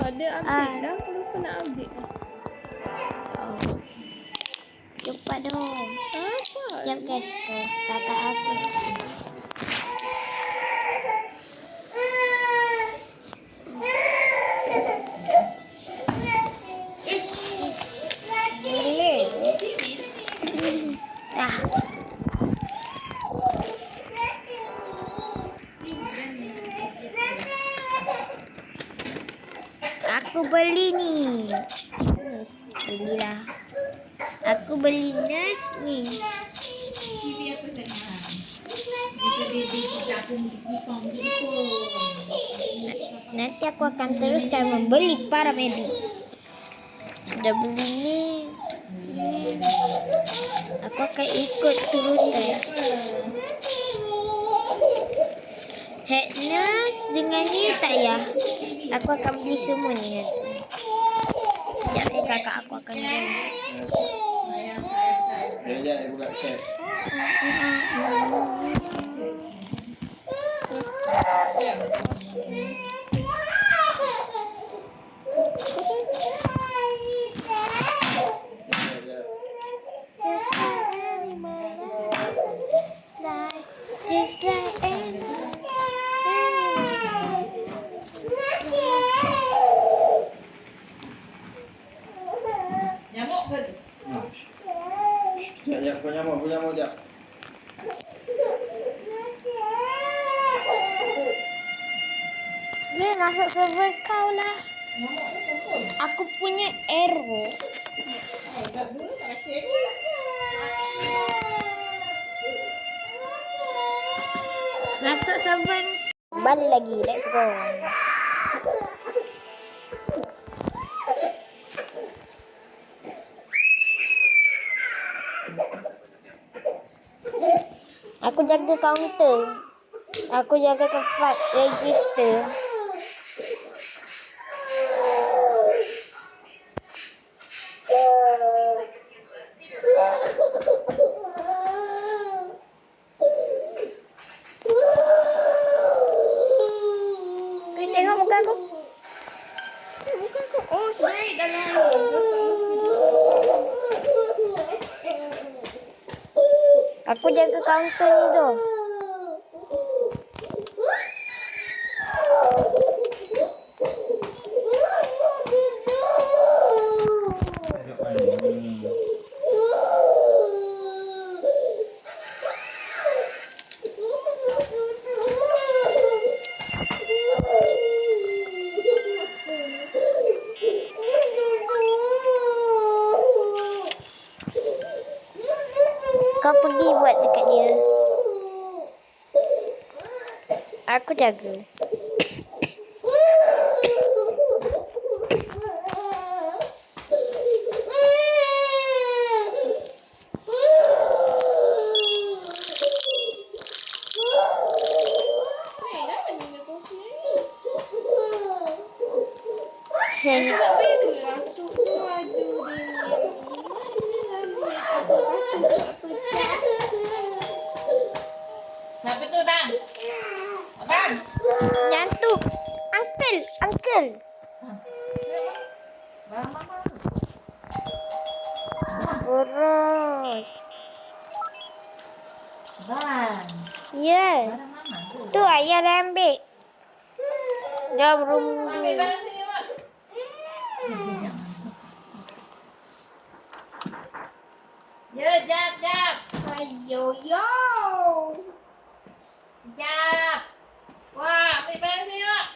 Ada update dah. Aku lupa nak update. Oh. Cepat dong. Apa? Sekejap guys. Kakak aku. Boleh. Dah. Aku beli ni. Belilah. Aku beli nurse ni. Nanti aku akan teruskan membeli para baby. Dah beli ni. Aku akan ikut turutan. Head nurse dengan ni tak ya? Aku akan beli semua ni nanti. Sekejap kakak aku akan beli. Sekejap saya buka chat. Just like animals. Nyamuk ke? Sekejap, kau nyamuk sekejap. Boleh masuk server kau lah. Nyamuk tu kumpul. Aku punya arrow. Tak boleh, tak kasih. Masuk server. Balik lagi. Let's go. Aku jaga kaunter. Aku jaga tempat register. Kau tengok muka aku. Muka aku. Oh, slide dalam. Aku jaga kaunter ni tu. Kau pergi buat dekat dia. Aku jaga. Jangan guna kursi ni. Hei. Tak payah kena rasuk tu. Aduh dia. Aku rasuk tak pecah. Siapa tu, bang? Abang? Yang tu. Uncle. Barang mama tu. Buruk. Bang. Ya. Barang mama tu. Tu ayah dah ambil. Dalam room Ambil ni. barang sini, Mak. Jap. Ya, jap. Ayo, yo. Sekejap. Wah, ambil barang sini, Mak.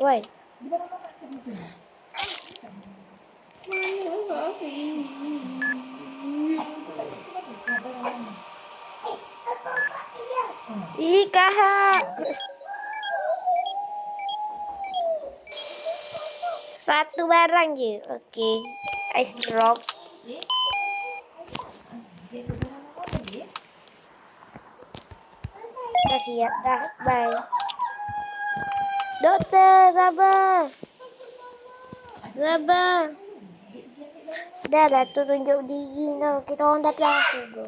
Woi. Di barang mama tu di sini. Mana Safi ni? Ih, kahak. Satu barang je. Okey. Ice drop. Dah siap dah. Bye. Doktor, sabar. Dah tu tunjuk diri kau. Kita orang dah kelas tu.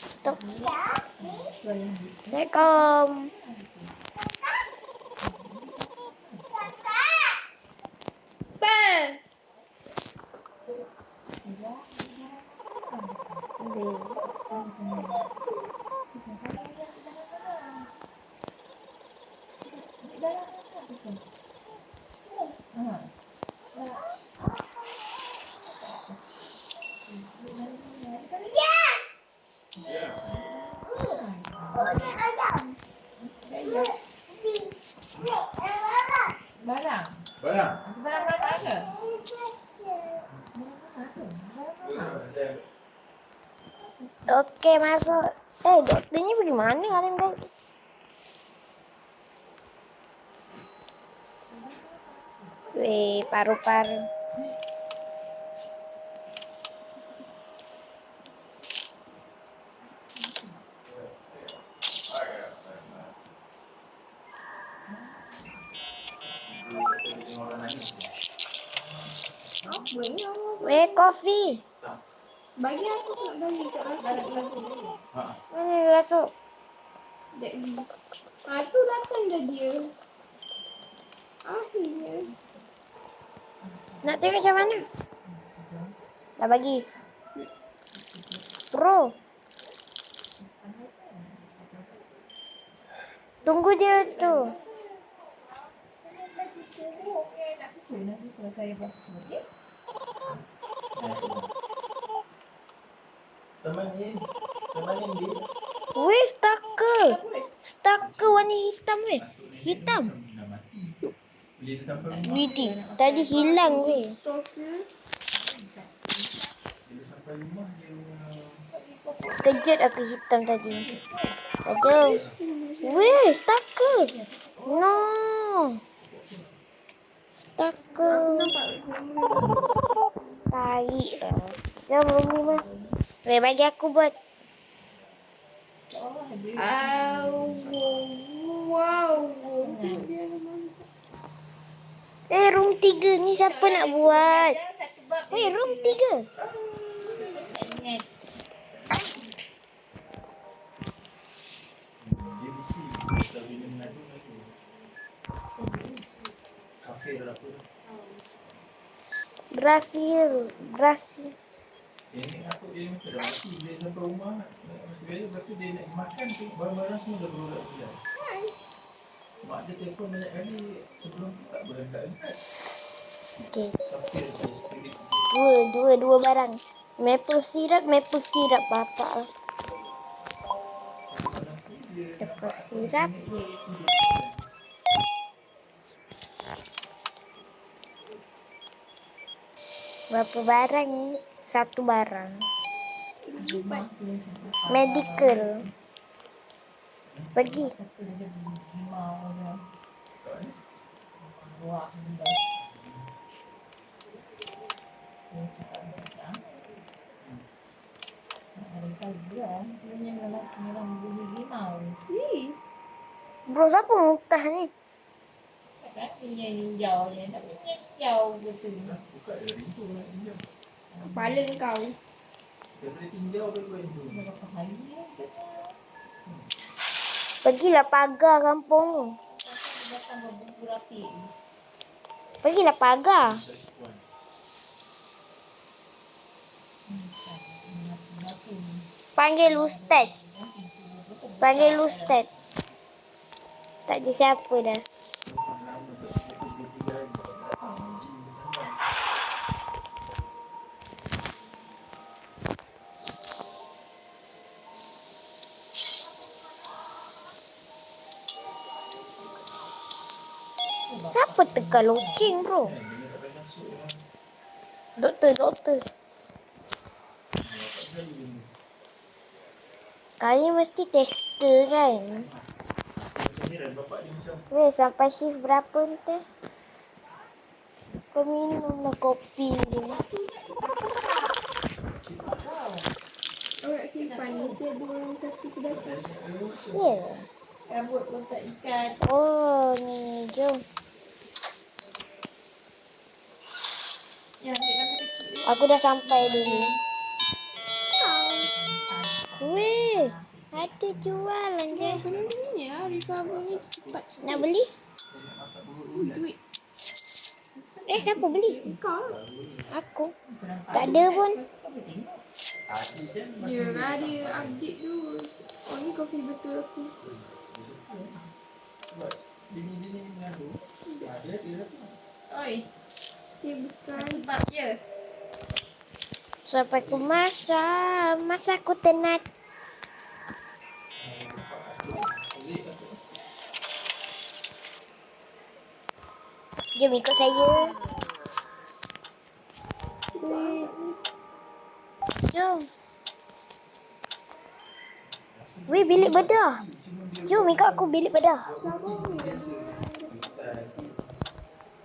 Stop. Assalamualaikum. Sir. Barang. Barang. Barang ada. Okey, masuk. Doktornya pergi mana kalian dah? Weh, paru-paru. Orang nangis. Apa ni Allah? Weh, kopi. Bagi aku nak bagi kat Rasul. Ha. Mana dia masuk? Sekejap ni. Tu datang dah dia. Akhirnya. Nak tengok macam mana? Dah bagi. Bro. Tunggu dia tu. Nak susu saya buat susu. Okey. Teman ni dia. Weh, stalker. Stalker warna hitam weh. Hitam. Dah mati. Bila dia sampai rumah, Widih. Tadi hilang weh. Stalker. bila sampai rumah dia Kejut aku hitam tadi. Aduh. Weh, stalker. No. Stalker. Tai lah. Jom rumah. Weh, bagi aku buat. Oh, aja. Wow. Room 3 ni siapa nak buat? Satu bab. Weh, room 3. Tak ingat. dia mesti tak boleh mengadu lagi. Kafe dah apa dah. Berhasil. Ini aku dia macam dah mati. Bila sampai rumah macam biasa, lepas tu dia nak makan, tengok barang-barang semua dah berulat-ulat. Mak dia telefon banyak kali sebelum tu tak berangkat-angkat. Okey. Kafe ada spirit. Dua barang. Maple syrup bapak lah. Maple syrup. Berapa barang ni? Satu barang. Medical. Pergi. Bro, siapa muntah ni? Hijau je. Tak minyak hijau betul. Buka je pintu nak pinjam. Kepala kau. Daripada tinjau baik-baik tu. Berapa hari ya? Pergilah pagar kampung tu. Dia datang berbumbu rapi. Pergilah pagar. Panggil ustaz. Tak ada siapa dah. Siapa tekan loceng bro? Doktor. Kali mesti tester kan? Macam heran bapak dia macam Weh, sampai shift berapa ni teh? Kau minum lah kopi je. Orang simpan ni. Dia orang kasih ke datang. Ya. Rambut pun tak ikat. Oh, ni jom. Ya, ambil mata kecil. Aku dah sampai dulu. Weh. Ada jualan je. Sebenarnya recover ni cepat sikit. Nak beli? Saya nak masak bulat-bulat. Duit Siapa beli? kau lah. Aku. Tak ada pun. Tadi kan masih Yelah dia update tu. Oh ni kopi betul aku. dia suka. Sebab bini-bini mengadu. Dia Oi, Dia bukan. sebab je. Sampai aku masak. Masak aku tenat. Jom ikut saya. Duit ni. Jom. Weh, bilik bedah. Jom ikut aku bilik bedah.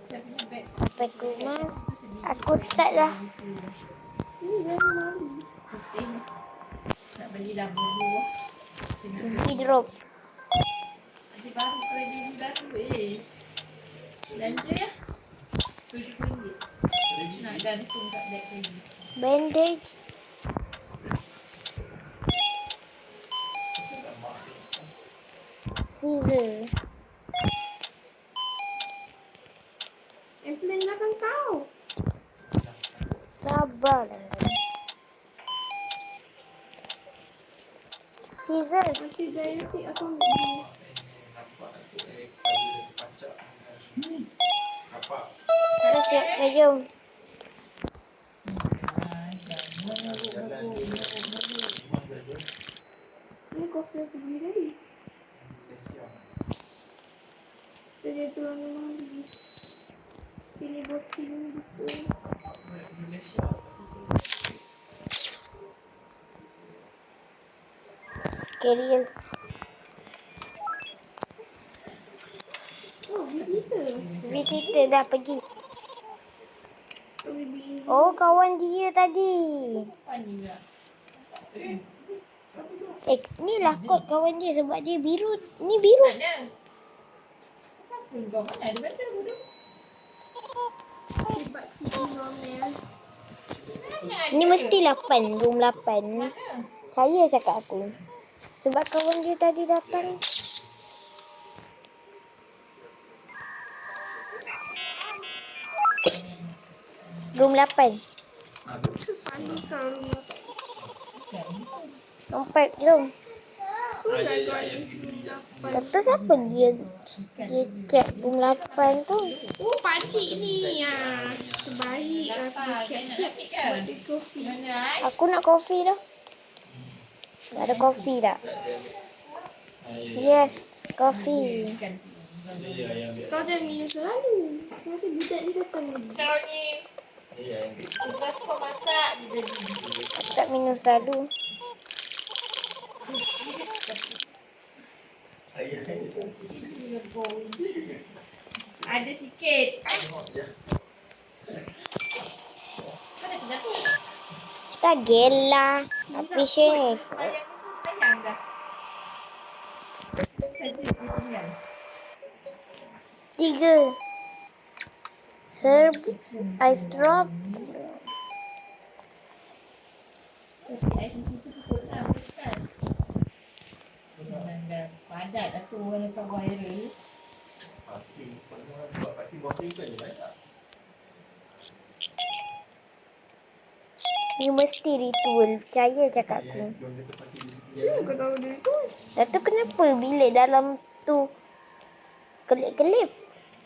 Saya punya beg Sampai aku aku start lah. Ni dah malu. putih ni. Nak beli lampu dulu. Sini. Speed drop. Adik baru kredit baru belanja ya. RM70. Nak gantung kat beg saya. Bandage. Scissor. Airplane belakang kau. Sabarlah. Scissor. Nanti diabetik aku ambil dulu. Dah siap ke? Jom. Ni kopi aku beli tadi. Tadi tu orang memang beli. Ini botol ni betul. Carrier. Oh, visitor. Visitor dah pergi. Oh, baby. Oh, kawan dia tadi. Apa ni pula? Ni lah kot kawan dia sebab dia biru. Ni biru. Mana? Apa kau mana ada benda bodoh? Si pakcik ni normal. Ni mesti 8. Room 8. Saya cakap aku. Sebab kawan dia tadi datang. Room 8. Panik kau rumah. Nampak jom. Kata siapa dia cek room 8 tu. Oh, pakcik ni. Terbaik aku siap-siap buat dia kopi. Mana? Aku nak kopi dah. Tak ada kopi tak? Yes, kopi. Kau dah minum selalu. Nanti budak ni datang lagi. Kau ni tugas kau masak je tadi. Aku tak minum selalu. Ada sikit. Mana kenapa? Kita gela. Efficient. Sayang tu sayang dah. Saja dia sayang. 3. Herb. Ice drop. ICC tu pukul 6 start. Dah padat dah tu orang lepas viral. Ni mesti ritual. Percaya cakap aku. Kenapa kau tahu dia tu? Datuk kenapa bilik dalam tu kelip-kelip?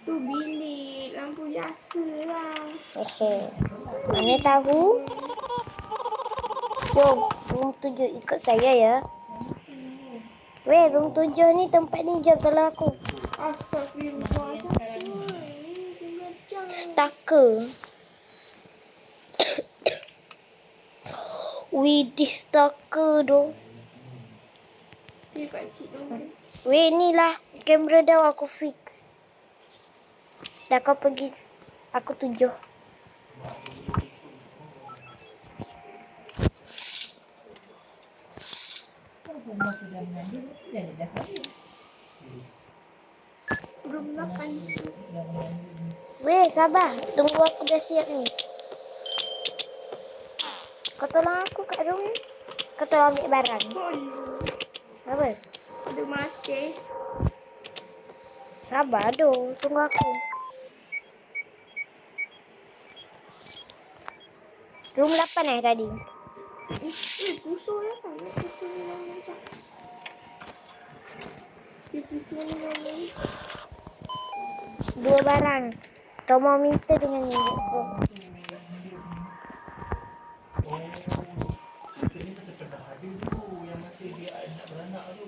Tu bilik lampu biasa lah. Okay. Mana tahu? Jom. Room 7 ikut saya ya. Weh, room 7 ni tempat ni jom tolong aku. Astagfirullah. Stalker. Wih, di stalker doh. Dia pakcik normal. Weh, ni lah kamera dah aku fix. Dah kau pergi. Aku 7. Rumah sudah mandi mesti dah kahwin. Room 8. Dah mandi. Weh, sabar. Tunggu aku dah siap ni. Kau tolong aku kat room ni. Kau tolong ambil barang. Oh, Apa? Ada mati. Sabar doh, tunggu aku. Room 8 tadi. Pusing ya kan? Pusing ni nama tak. Pusing ni nama. 2 barang. Termometer dengan minyak. Oh, cerita ni macam pernah ada tu yang masa dia nak beranak tu.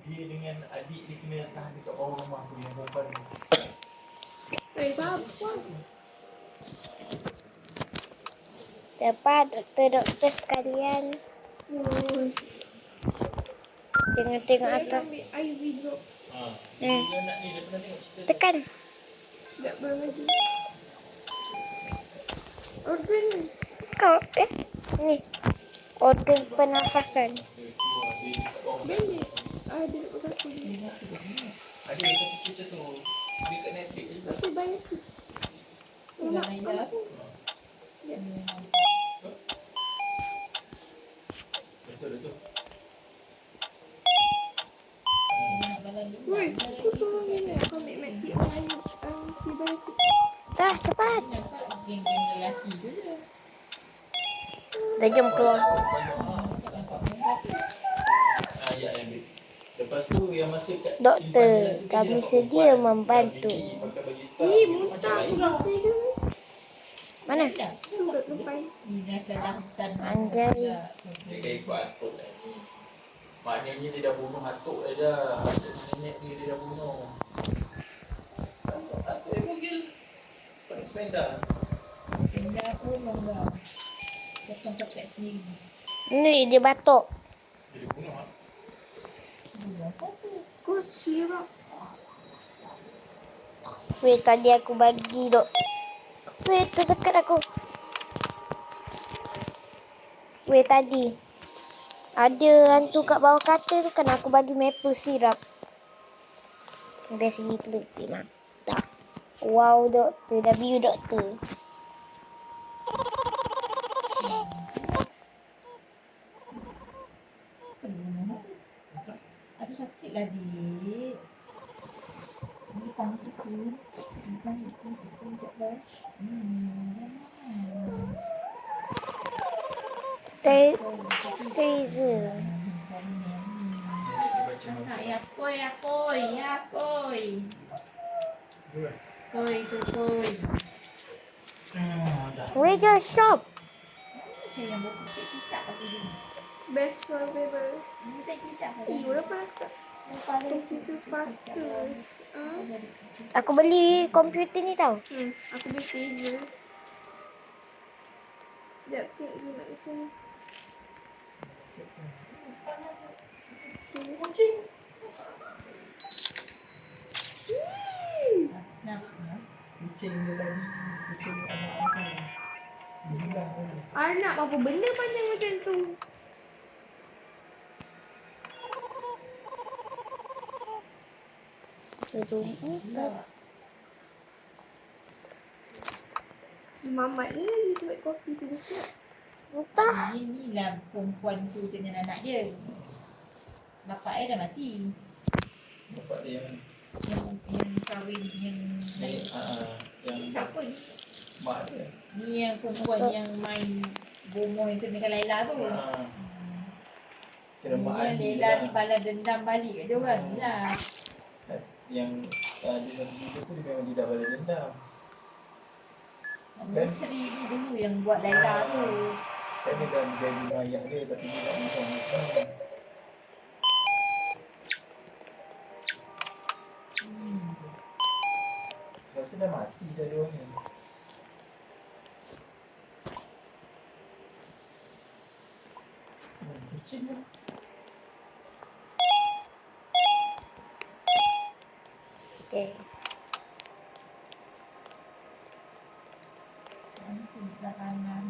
Dia dengan adik dia kena tahan dekat bawah rumah tu yang perempuan tu. Siapa? Cepat doktor-doktor sekalian. Jangan tengok atas. Ambil air video. Dia nak ni, dia pernah tengok cerita tu. Tekan. Tak boleh lagi. Organ ni. Kau ni. Organ pernafasan. Dia keluar, dia dekat bawah. Dia ni. Ada dekat aku ni. Ada satu cerita tu. Dia kat Netflix juga. Tapi banyak tu. Dah Naila. Betul. Woi, aku tolong ni. Aku ambil medikit air. Antibiotik. Dah, cepat. Nampak geng-geng lelaki tu je. Dah jom keluar. Ya, yang dia. Lepas tu yang masa kat Doktor, simpan jalan tu, kami dia sedia nampak membantu. perempuan pakai baju hitam, Ni dia macam muntah lain. aku rasa dia. Mana? Tu kat depan. Ni dah cadang stand. Anjay. Dia kaya ikut atuk lah. Maknanya dia dah bunuh atuk dia dah. Atuk nenek dia dah bunuh. Atuk dia panggil. Pakai sepeda. Benda pun longgar. Potong pakai sendiri. Ni dia batuk. Dia bunuh lah. Dua satu. Kau sirap. Weh, tadi aku bagi dok. Weh, tersekat aku. Weh, tadi. Ada hantu kat bawah katil tu kan aku bagi maple syrup. Biasa gitu letih mata. Wow, doktor. W doktor. Aduh sakit lah dik. Ni pangkit tu. Ni pangkit tu. Sekejap dah. Taser. Nenek dia baca Nak ya koi, ya koi, ya koi. Dua. Koi tu koi. Dah. Where's your shop? Macam yang buat kek kicap aku ni. Best survivor. Ni tak kicap aku. Berapa tak? Itu faster. Aku beli komputer ni tau. Aku beli taser. Sekejap, tengok dia nak ke sini. Kucing. Nah, Kucing dia tadi. Kucing anak-anak. Hilang tadi. Anak apa benda panjang macam tu? Mamat ni lagi sebab kopi tu dia. Entah. inilah perempuan tu dengan anak dia. Bapak dia dah mati. Bapak dia yang Yang kahwin yang lain. yang Siapa ni? mak dia. Ni yang perempuan yang main bomoh yang kena dengan Laila tu. Kira mak Ni yang Adi Laila lah. ni balas dendam balik kat dia orang ni lah. Yang dia satu video tu memang dia dah balas dendam. Sri ni dulu yang buat Laila tu. Kan dia dah jadi ayah dia tapi dia tak bunuh Muslim. Saya rasa dah mati dah dia orang ni. Kucing lah. Okay. Nanti kat kanan.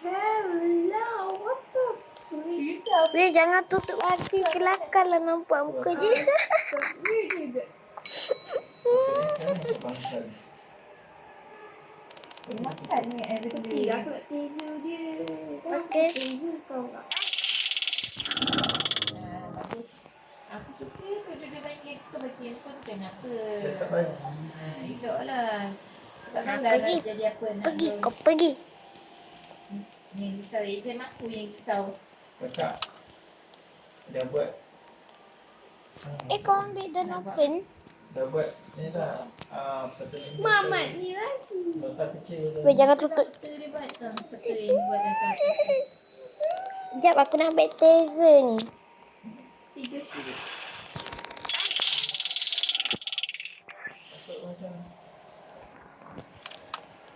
Hello, what the freak? Weh, jangan tutup lagi. Kelakar lah nampak muka dia. Freak juga. Saya masuk bangsal. Saya makan dengan air Tapi aku nak taser dia. Kau Okey. taser kau tak? Bagus. Aku suka tu dia bagi kau bagi handphone tu kenapa? Saya tak bagi. Elok lah. Tak tahu Nak lah pergi. nak jadi apa nak Pergi, tu. kau pergi. Yang risau exam aku yang risau. Kakak dah buat Kau ambil dan open. dah buat ni dah pertanyaan Mamat ni lagi. nota kecil dah. Weh, jangan tutup. Peta dia buat tu. Peta yang buat dalam kertas. Sekejap, aku nak ambil taser ni. 3 sudut. Patut macam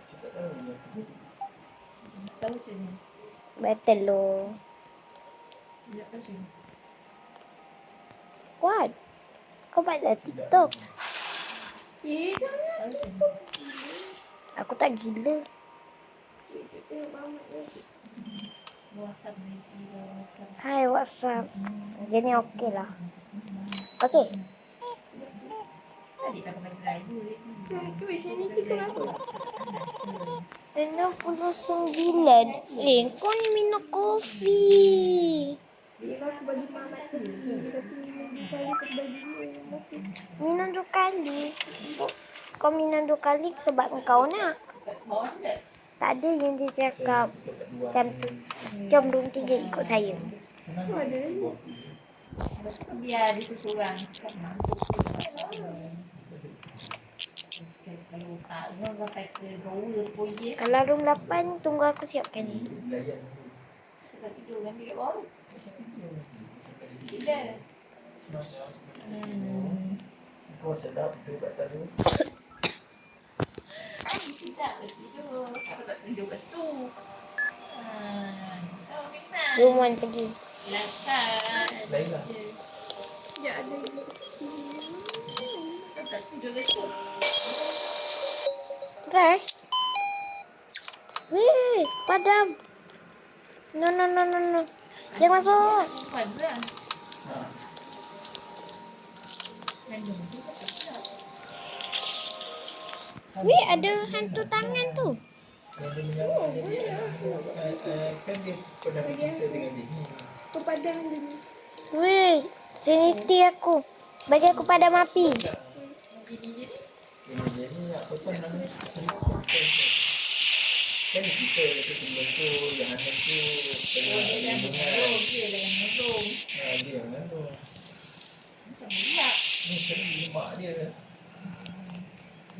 saya tak tahu ni apa jadi. Tahu macam ni. Betul lo. Dia tahu macam ni. Kuat. Kau buatlah TikTok. Jangan. Tahu macam ni. Aku tak gila. Tengok mamat lagi. WhatsApp ni. WhatsApp. Hai, what's up? Jadi okey lah. Okey. Tadi tak pakai driver ni. Cakap macam ni tu kenapa? 69. Kau ni minum kopi. Dia kau aku bagi mamat pergi. Satu minum 2 kali aku bagi dia yang motor. Minum 2 kali. Kau minum 2 kali sebab kau nak. Kat bawah tu tak? Tak ada yang dia Saya cakap. tutup kat luar. Jam jam 23 ikut saya. Senang Oh, ada ni. Biar dia seseorang cakap mampu. Kalau tak, kau sampai ke gaul poye. Kalau room 8, tunggu aku siapkan ni. Layan Kita tidur kan dekat bawah. Bila? kau sedap tu kat atas tu. Sedap ke tidur. Siapa tak tidur kat situ? Kau kenal. Room 1 pergi. Lasan. Laila. Ya ada lagi situ. Siapa tak tidur kat situ? Rush. Weh, padam. No. Jangan masuk. Perempuan tu lah. Ha. Kandung tu siapa tak? Weh, ada hantu tangan tu. Yang dia menyala kan dia pernah bercerita dengan dia ni. Kau padam dia ni. Weh, seniti aku. Bagi aku padam api. Ini dia ni apa tu namanya selingkuh kan kita sebelum tu yang akan tu pernah Dia dah hubungan. mengandung. Dia dah mengandung. Dia yang mengandung. Macam pula. Ni sendiri mak dia.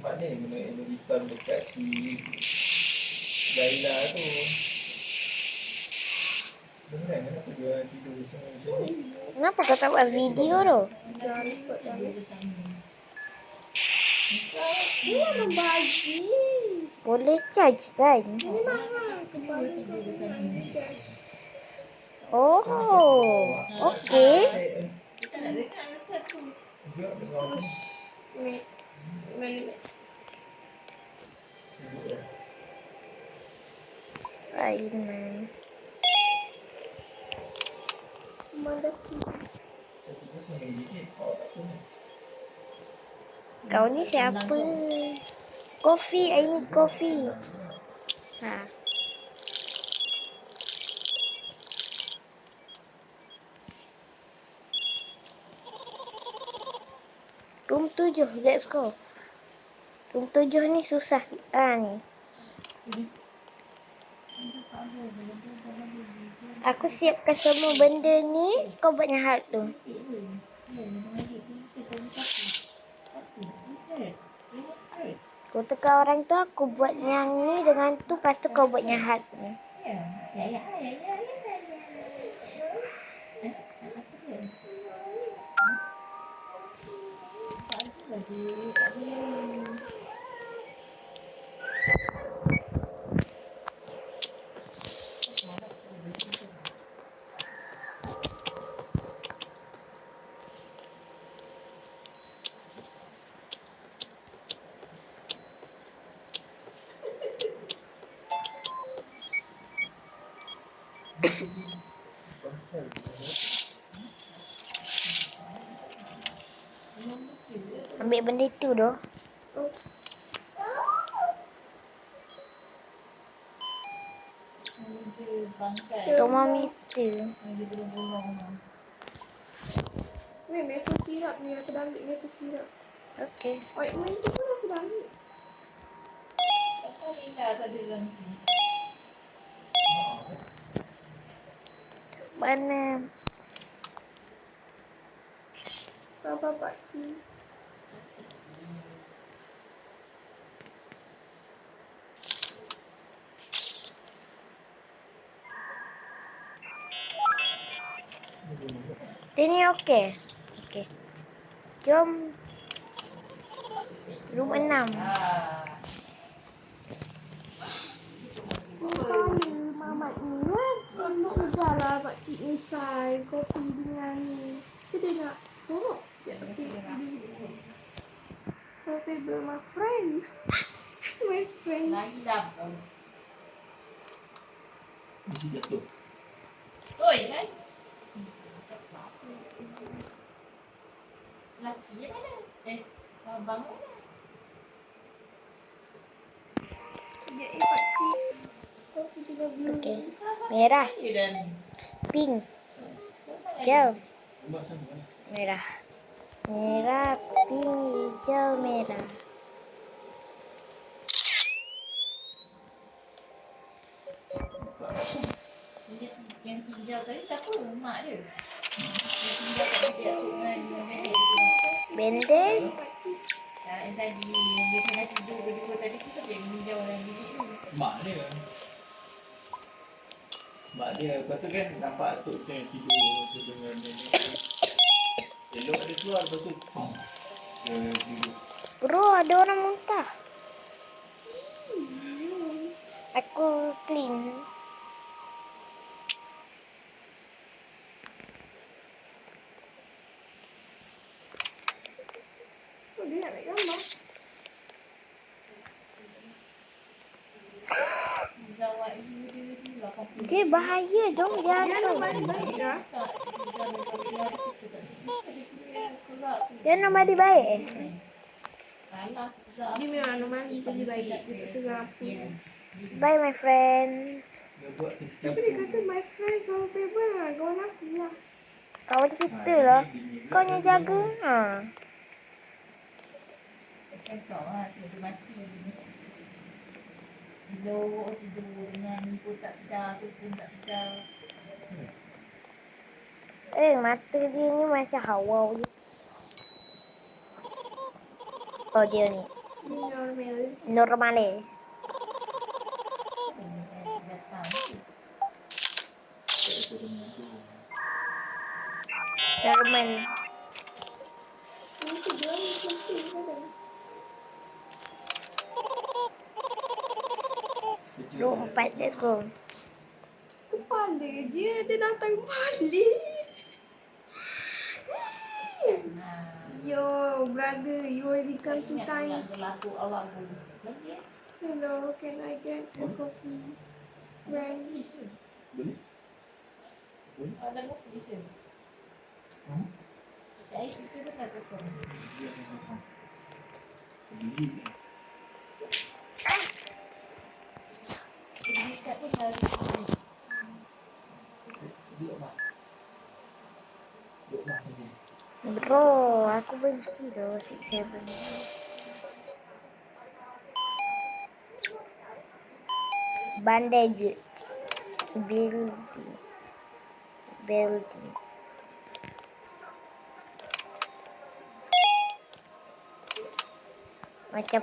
Mak dia yang guna hitam dekat si Laila tu. Beneran kenapa dia tidur semua macam ni? Kenapa kau tak buat video tu? Jangan lupa Tidur bersama. Dia orang bagi. Boleh charge kan? Kedua tidur bersama. Oh, okey. Kita nak dengar satu. Dia dengar aku. Mana? Duduk dah. Aiman. Mana sih? Saya tidur sambil gigit. Awak tak pernah. Kau ni siapa? Kopi, I need kopi. Ha. Room 7, let's go. Room 7 ni susah. Ni. Aku siapkan semua benda ni. Kau buat yang hard tu. Kau tekan orang tu, aku buat yang ni dengan tu. Lepas tu kau buat yang hard ni. Bangsa Ambil benda tu doh. Meja bangkai. Thermometer. Meja bolong-bolong tu. Weh, maple syrup ni aku dah ambil maple syrup. Okay. Ointment tu pun aku dah ambil. Apa Linda tak ada dalam tu? Mana? Sabar pakcik. Ini okey. Okey. Jom. Room 6. Mamat ni sudahlah pakcik misal kopi dengan ni. Kita nak sorok. Ya, okey. My favorite, my friend. My friend. Lagi dapur. Mesti jatuh. Oi, kan? Laki yang mana? Abang mana? Ya, pakcik. Kopi juga belum. Okey. Merah, Dia dah ni. pink, hijau, Rumah sana mana? merah. Merah, pink, hijau, merah. Buka. Dia yang tinggal tadi siapa? Mak dia. Dia tinggal kat bilik tu dengan nenek tu. Bendek. Yang tadi yang dia tengah tidur berdua tadi tu siapa yang meninjau dalam bilik tu? Mak dia. Mak dia. Lepas tu kan nampak atuk tu yang tidur macam dengan nenek tu. Elok dia keluar lepas tu pong. Dia duduk. Bro, ada orang muntah. Aku clean. Oh, dia nak ambil gambar. Zawak ibu dia tu 80. Dia bahaya dong Dia nak jatuh. balik-balik dah. Pizza besar dia suka sesuatu dia punya kelak. Dia nombor dia baik. Salah pizza. Dia memang anomali tu dia baik. Dia tak seram apa. Bye my friend. Dia buat ketika Tapi dia kata my friend sama paper lah. Kawan aku lah. Kawan kita lah. Kau yang jaga. Ha. Macam kau lah, sudah mati. Tidur dengan ni pun tak sedar, tu pun tak sedar. Mata dia ni macam hawa je. Oh dia ni. Dia normal. Normal eh. Siapa ni yang datang tu? Normal. Nanti dia ni penting kan. Room 4, let's go. Kepala dia datang balik. Yo, brother, you already come two Ingat nak times. berlaku Allah pun. Lagi Hello, can I get a coffee? Friend. listen. Boleh? Ada coffee listen. Saya cerita pun dah kosong. Dia akan kosong. Beli. Cerita pun dah Duduk mak. Duduk mak saja. Bro, aku benci loh 6-7. Bandage. Building. Macam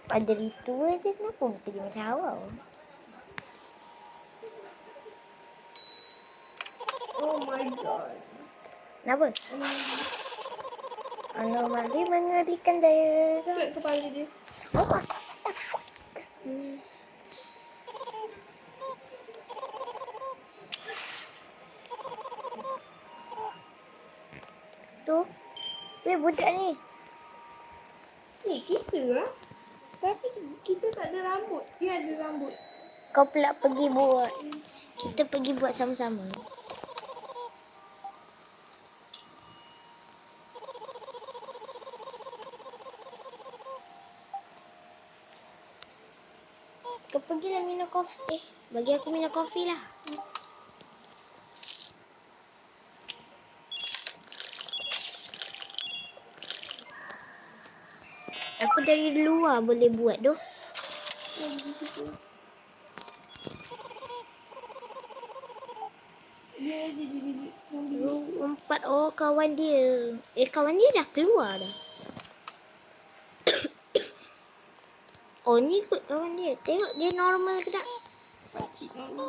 ada ritual dia, kenapa muka dia macam awal? Oh my god. Kenapa? Anomali mengerikan daerah. Cuak kepala dia. Oh, what the fuck? Tu. Budak ni. Ni kita lah. Tapi kita tak ada rambut. Dia ada rambut. Kau pula pergi buat. Kita pergi buat sama-sama. Kau pergi bagilah minum kopi. Bagi aku minum kopi lah. Aku dari luar boleh buat doh. Yang di situ. Dia jadi mobil. 4 oh kawan dia. Kawan dia dah keluar dah. Oh ni kot kawan dia. Tengok dia normal ke tak? Pakcik ni.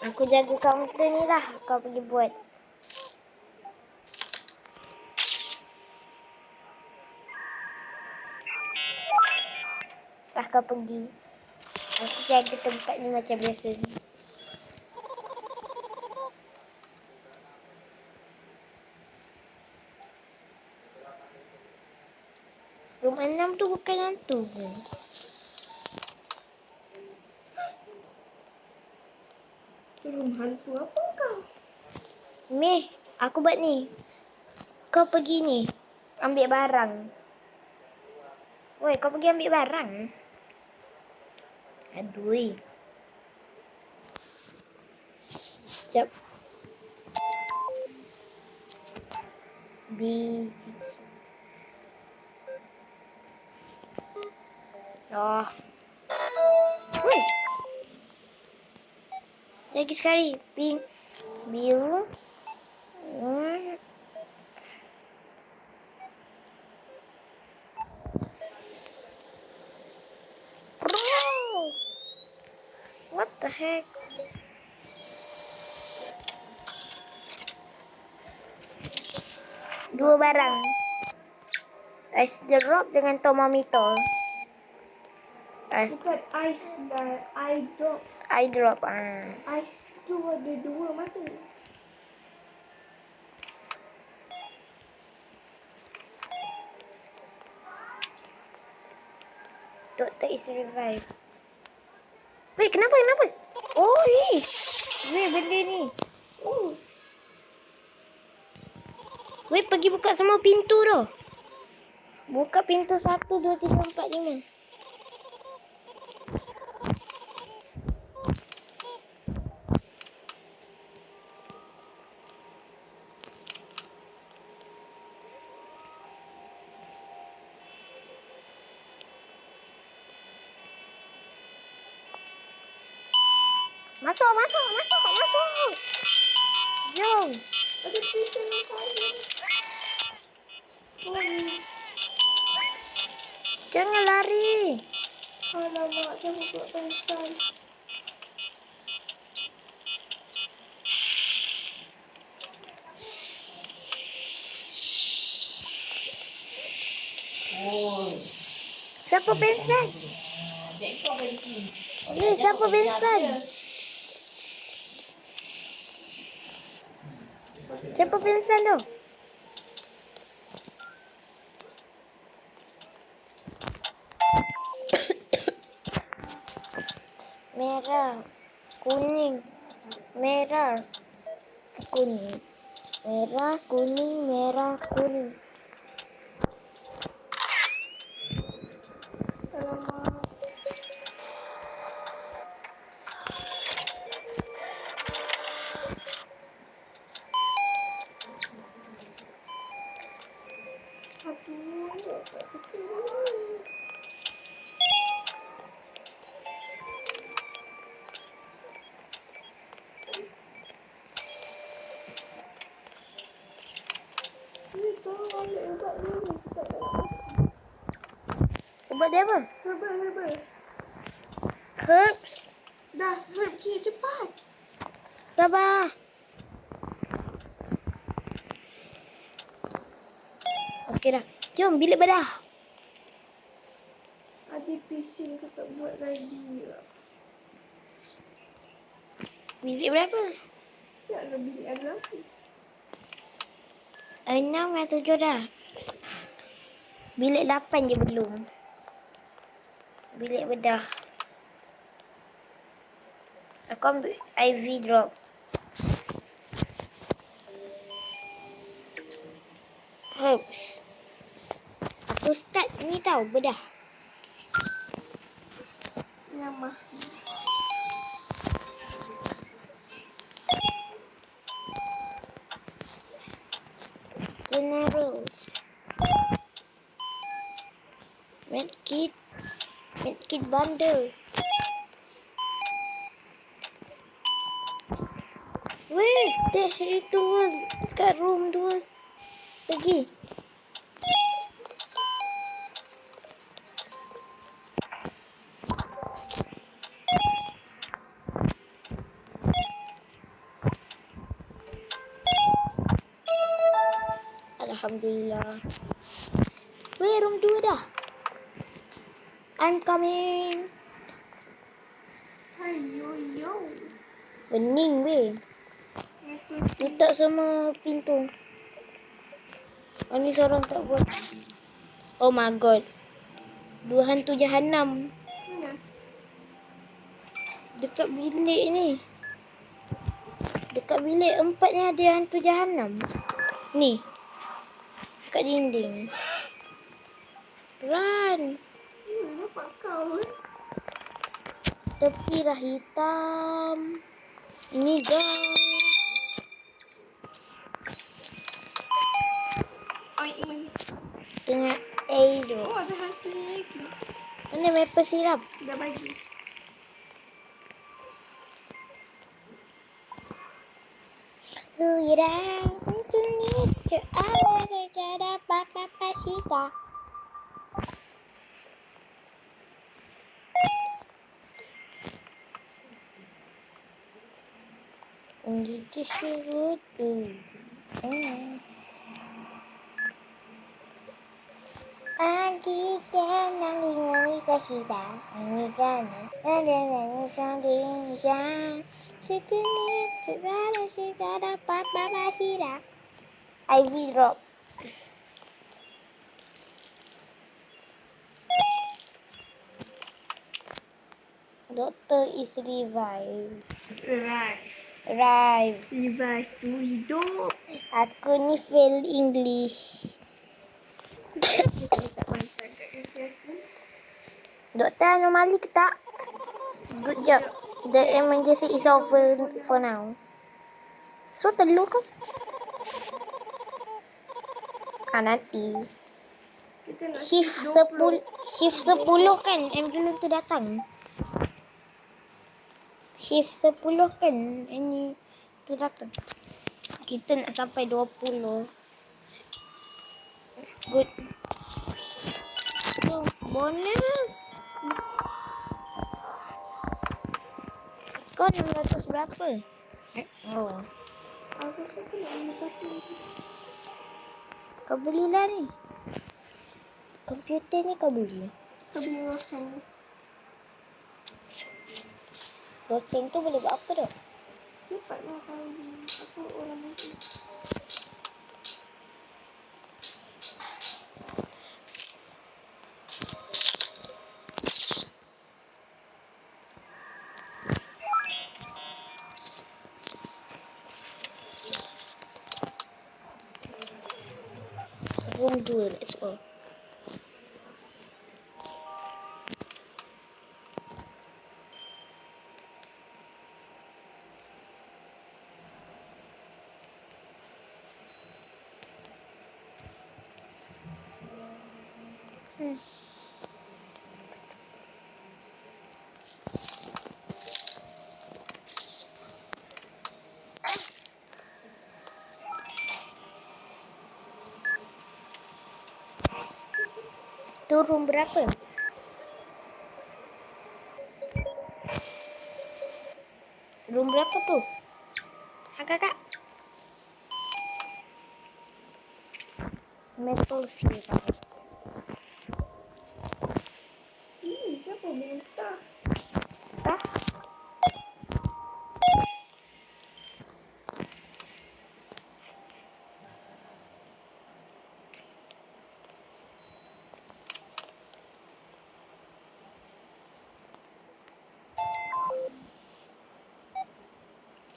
Aku jaga kaunter ni lah. Kau pergi buat. Dah kau pergi. Aku jaga tempat ni macam biasa ni. Rumah 6 tu bukan hantu ke? Rumah hantu apa kau? Meh, aku buat ni. Kau pergi ni. Ambil barang. Woi, kau pergi ambil barang. Aduh. Sekejap. Oh. Woi. Lagi sekali. Pink. Biru. What the heck? Dua barang. Ice drop dengan thermometer. Bukan ice lah. Eye drop. Eye drop. Ice tu ada 2 mata. Doctor is revived. Weh, kenapa? Oh, weh, benda ni. Oh. Weh, pergi buka semua pintu tu. Buka pintu 1, 2, 3, 4, 5. Masuk. Jom. Ada pisau yang kaya. Jangan lari. Alamak, jangan buat pensel. Siapa pensan? Dek kau berhenti. Ni siapa pensan? Siapa pensan tu? Merah, kuning, merah, kuning, merah, kuning, merah, kuning. Alamak. Aduh, tak suka. Ni tolong ambil ubat ni. Sebab tak nak mati. Ubat dia apa? Herbal. Herbs. Dah, herb je cepat. Sabar. Okey dah. Jom bilik bedah. Adik pising aku tak buat lagi lah. Bilik berapa? Tak ada bilik ada lagi. 6 dengan 7 dah. Bilik 8 je belum. Bilik bedah. Aku ambil IV drop. Herbs. Aku start ni tau bedah. nama. General. Medkit. Medkit bundle. Weh, teh itu kat room 2. Pergi. Alhamdulillah. Weh, room 2 dah. I'm coming. Ayo, yo. Bening weh. Letak sama pintu. Ni seorang tak buat. Oh my god. 2 hantu jahanam. Mana? Dekat bilik ni. Dekat bilik 4 ni ada hantu jahanam. Ni. Dekat dinding. Run. Nampak kau. Tepi dah hitam. Ini gang. Oi. Tengok air. Oh, ada hantu ni lagi. Mana maple syrup? Dah bagi. Luyurang untuk itu awal saja papa Sita. Gitu sebut Agi kenang nyanyi kasida nyanyi jana nyanyi canggih jana ketemu segala sisa dapat bapa sida. IV drop. Doctor is revived. Revive. Lepas tu hidup. Aku ni fail English. Tak mantap kat kaki aku. Doktor anomali ke tak? Good job. The emergency is over for now. So telur ke? Nanti. Kita nak Shift 20. 10 kan ambulans tu datang. Shift 10 kan ini tu datang. Kita nak sampai 20. Good. Oh, bonus. Kau 600 berapa? Oh. Aku rasa aku nak beli satu. Kau belilah ni. Komputer ni kau beli. Aku beli loceng. Loceng tu boleh buat apa dah? Cepatlah kalau beli. Aku orang mungkin. Room 2, let's go. Tu room berapa? Room berapa tu? Kakak. Maple syrup. Siapa minta? Tak?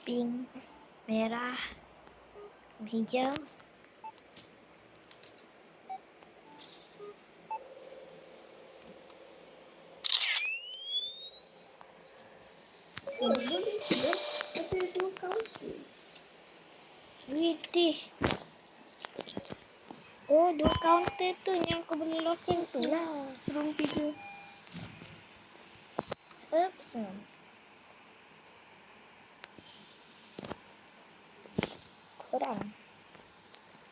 Pink, merah, hijau. Widih. Oh, 2 kaunter tu yang aku boleh loceng tu lah. Room 3. Oops. Kurang.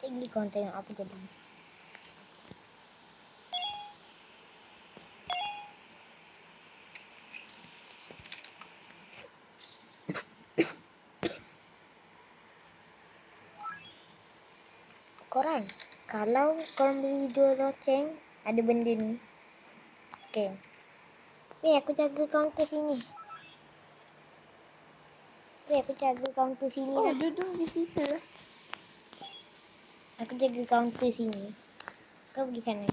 Tinggi kau tengok apa jadi. Korang, kalau korang beli 2 loceng, ada benda ni. Okay. Ni aku jaga kaunter sini. Ni aku jaga kaunter sini Oh, lah. duduk di situ lah. Aku jaga kaunter sini. Kau pergi sana.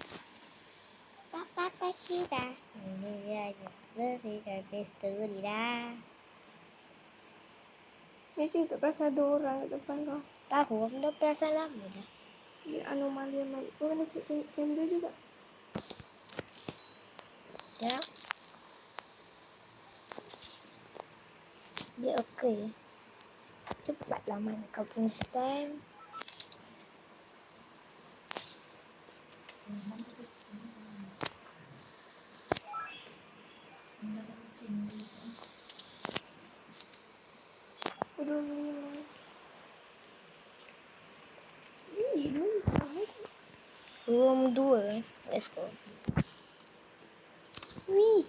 Papa Shira. Ini dia je. Beri kata story dah. Mesti untuk perasaan ada orang kat depan kau. Tahu, aku dah perasan lama dah. Dia anomali. Kau kena cek kamera juga. Ya. Dia okey. Cepatlah mana kau punya time. Memang kecil. Memang kecil. Room 5. Ih, room 5. Room 2. Let's go. Wih.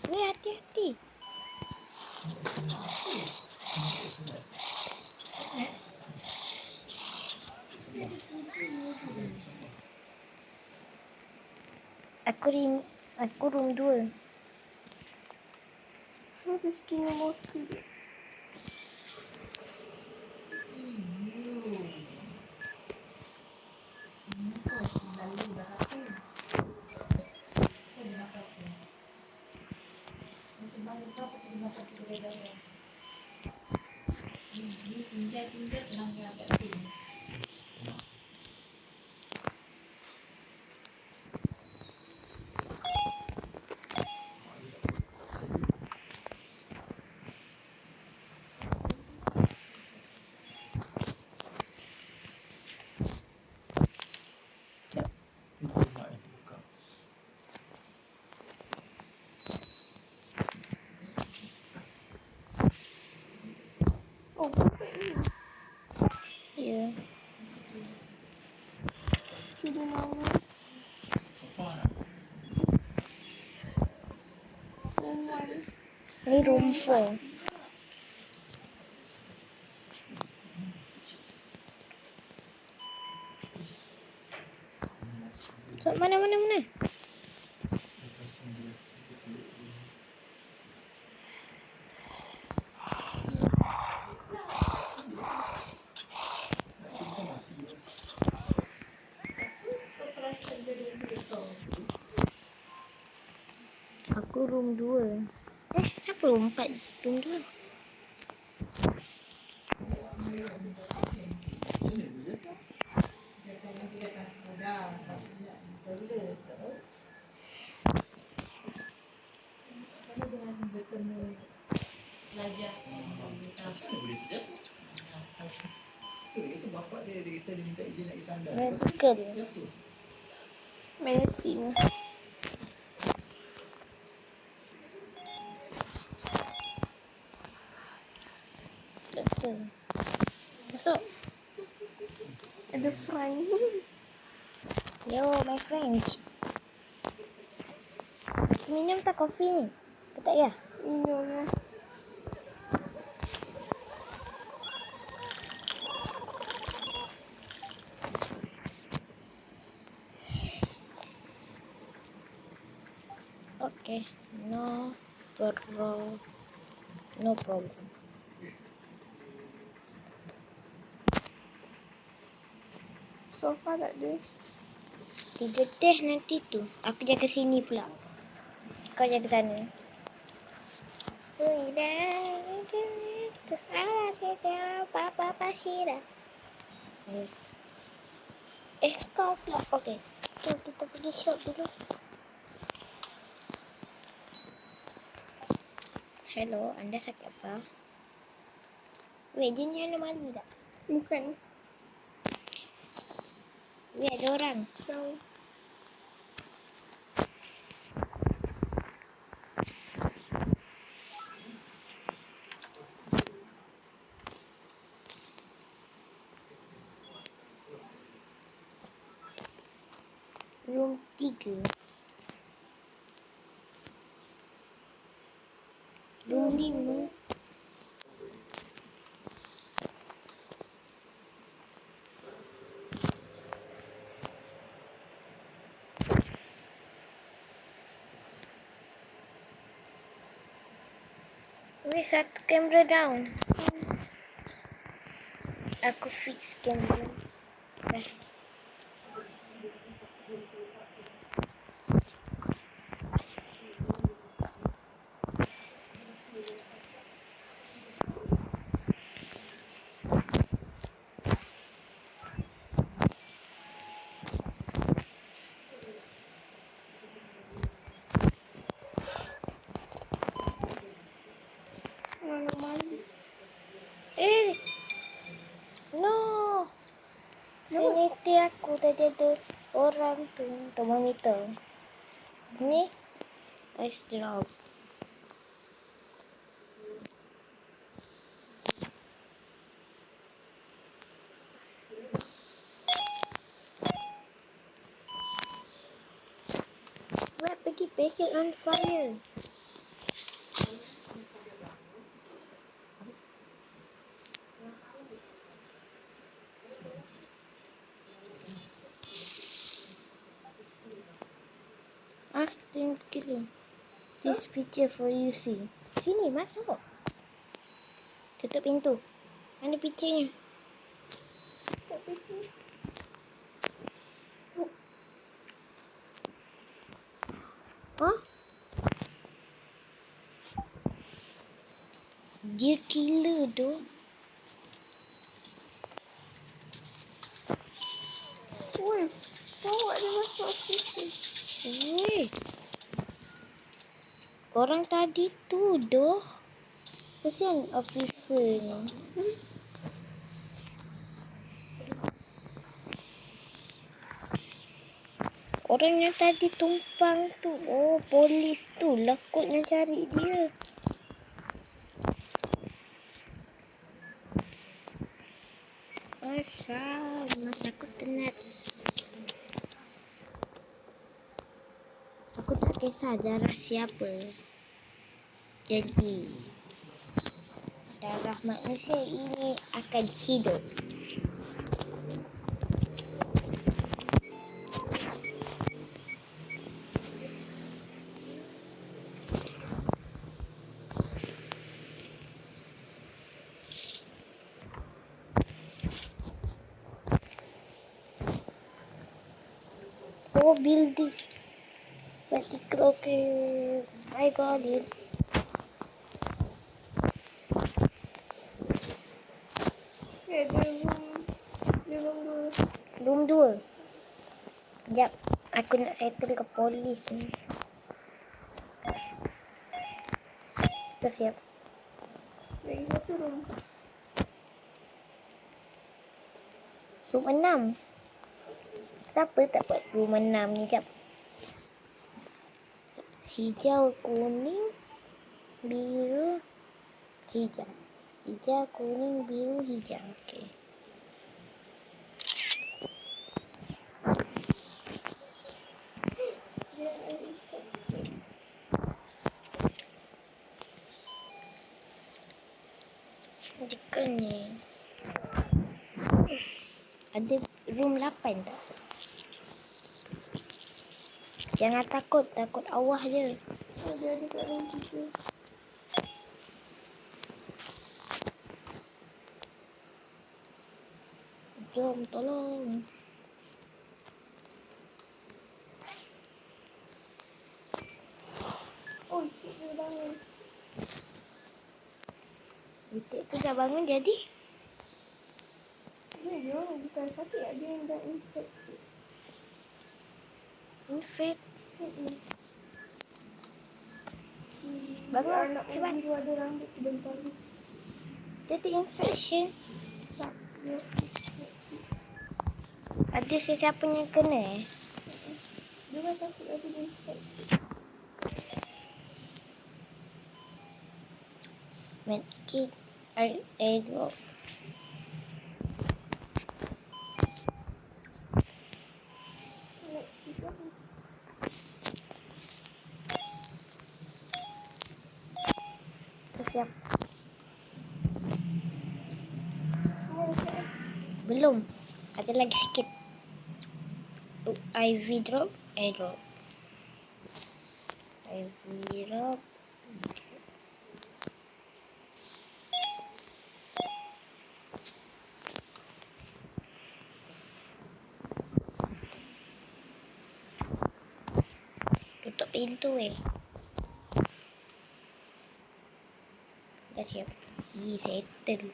Weh, hati-hati. Aku room 2. Ada skin yang motor dia. Tinggal pelanggan kat sini. Itu mak yang buka. Oh, perfect ni. Ya. Sudah nama. Sofa nak? Room 1. Ni room 4. So, mana? Sofa 1930. Aku room 2. Siapa room 4? Room 2. Sini tu je. Macam mana boleh terjatuh? Tu itu bapak dia kata dia minta izin nak pergi tandar. Betul. Jatuh. Mesin. Betul. Masuk. Ada front. Yo, my friends. Minum tak kopi ni? Tak ya? Minum lah. Okay. No problem. Sofa tak ada. 3 teh nanti tu. Aku jaga sini pula. Kau jaga sana. Papa Shira. Yes. Kau pula. Okay. Jom kita pergi shop dulu. Hello, anda sakit apa? Weh, dia ni anomali tak? Bukan. Weh, ada orang. Jauh. Room 3. Room 5. Weh, satu kamera down. Aku fix kamera. Dah. Mana mandi. No. Sanity aku tadi ada orang tu. Thermometer. Ni. Ice drop. Web pergi patient on fire. Ask them to kill him. This picture for you see. Sini, masuk. Tutup pintu. Mana picture-nya? Tak peci. Huh? Dia killer tu. Weh, bawa dia masuk hospital. Weh. Orang tadi tu doh. Kesian officer ni. Orang yang tadi tumpang tu. Oh, polis tu lah kotnya cari dia. Asal masa aku tenat. Aku tak kisah darah siapa. Janji. Darah manusia ini akan hidup. Oh, building. Vertical, okay. I got it. Dia room 2. Room 2. Sekejap. Aku nak settle ke polis ni. Dah siap. Lagi satu room. Room 6. Siapa tak buat room 6 ni? Sekejap. Hijau, kuning, biru, hijau. Hijau, kuning, biru, hijau. Okey. Jika ni ada room 8 tak? Jangan takut awah je. Dia ada kat room 3. Jom tolong. Oh, dia bangun. Itik tu dah bangun jadi. Dia orang bukan sakit, dia yang dah infected. Infect. Si Bangun, anak cepat. biru ada rambut bentar ni. Dia ada infection. Tak, dia Ada sesiapa yang kena Dia macam takut lagi dia infect. Medkit. Airdrop. Siap. Belum. Ada lagi sikit. IV drop. Airdrop. IV drop. Tutup pintu Dah siap. Settle.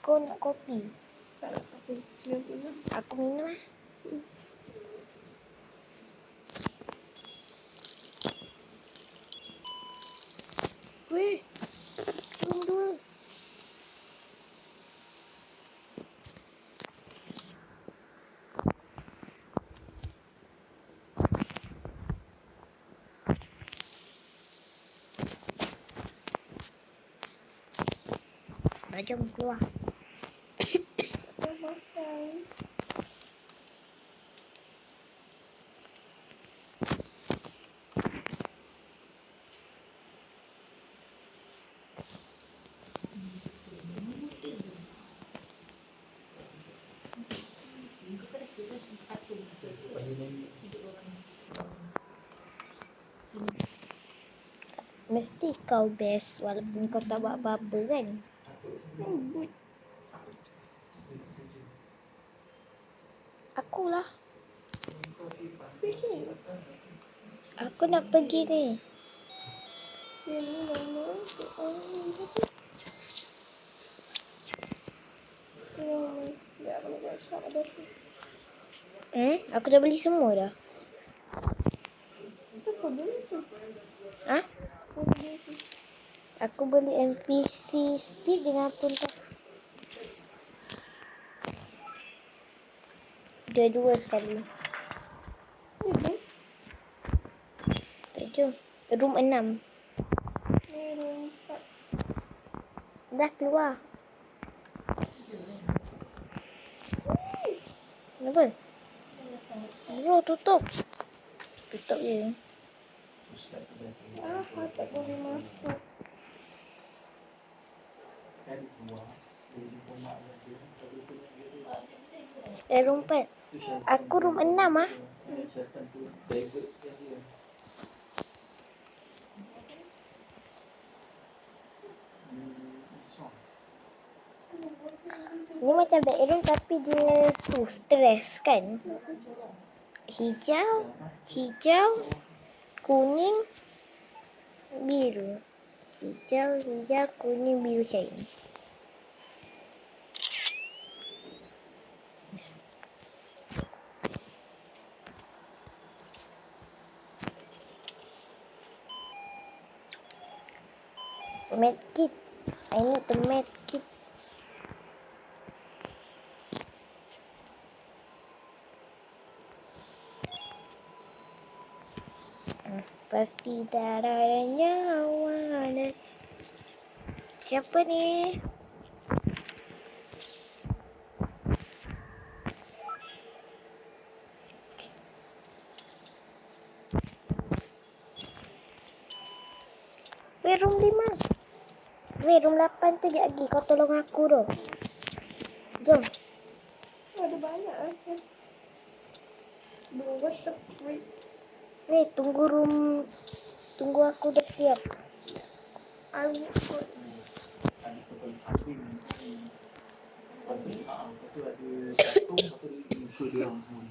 Kau nak kopi? Tak nak apa. 90. Aku minum lah. Weh. Room 2. Jom keluar. Dah selesai. Kau kena sedia sempat patung macam tu. Duduk orang. Sini. Mesti kau best walaupun kau tak buat apa-apa kan? Rambut. Akulah. Fishing. Aku nak pergi ni. Dia ni lama. Orang ni satu. Ya, kalau buat shop ada tu. Aku dah beli semua dah. Itu kau beli tu. Ha? Kau beli tu. Aku beli NPC speed dengan puntas. Dua-dua sekali. Ni tu. Tak jom. Room 6. Ni room 4. Dah keluar. Kenapa? Bro, tutup. Tutup je. Ustaz tu dah kira. Tak boleh masuk. Kan keluar. Dia jumpa mak dia. Kalau dia punya dia. Room 4. Aku room 6 ah. Syaitan tu divert dia. Ni macam backroom tapi dia tu stress kan. Hijau, kuning, biru. Hijau, kuning, biru cair. Medkit. I need the medkit. Pasti darah dan nyawa dan... Siapa ni? Weh, room 5. Weh, room 8 tu sekejap lagi. Kau tolong aku tu. Jom. Ada banyak lah. What the freak? Weh, tunggu aku dah siap. I would put Ada kapal kambing. Lepas tu ada patung. Lepas tu dia muka dia orang semua.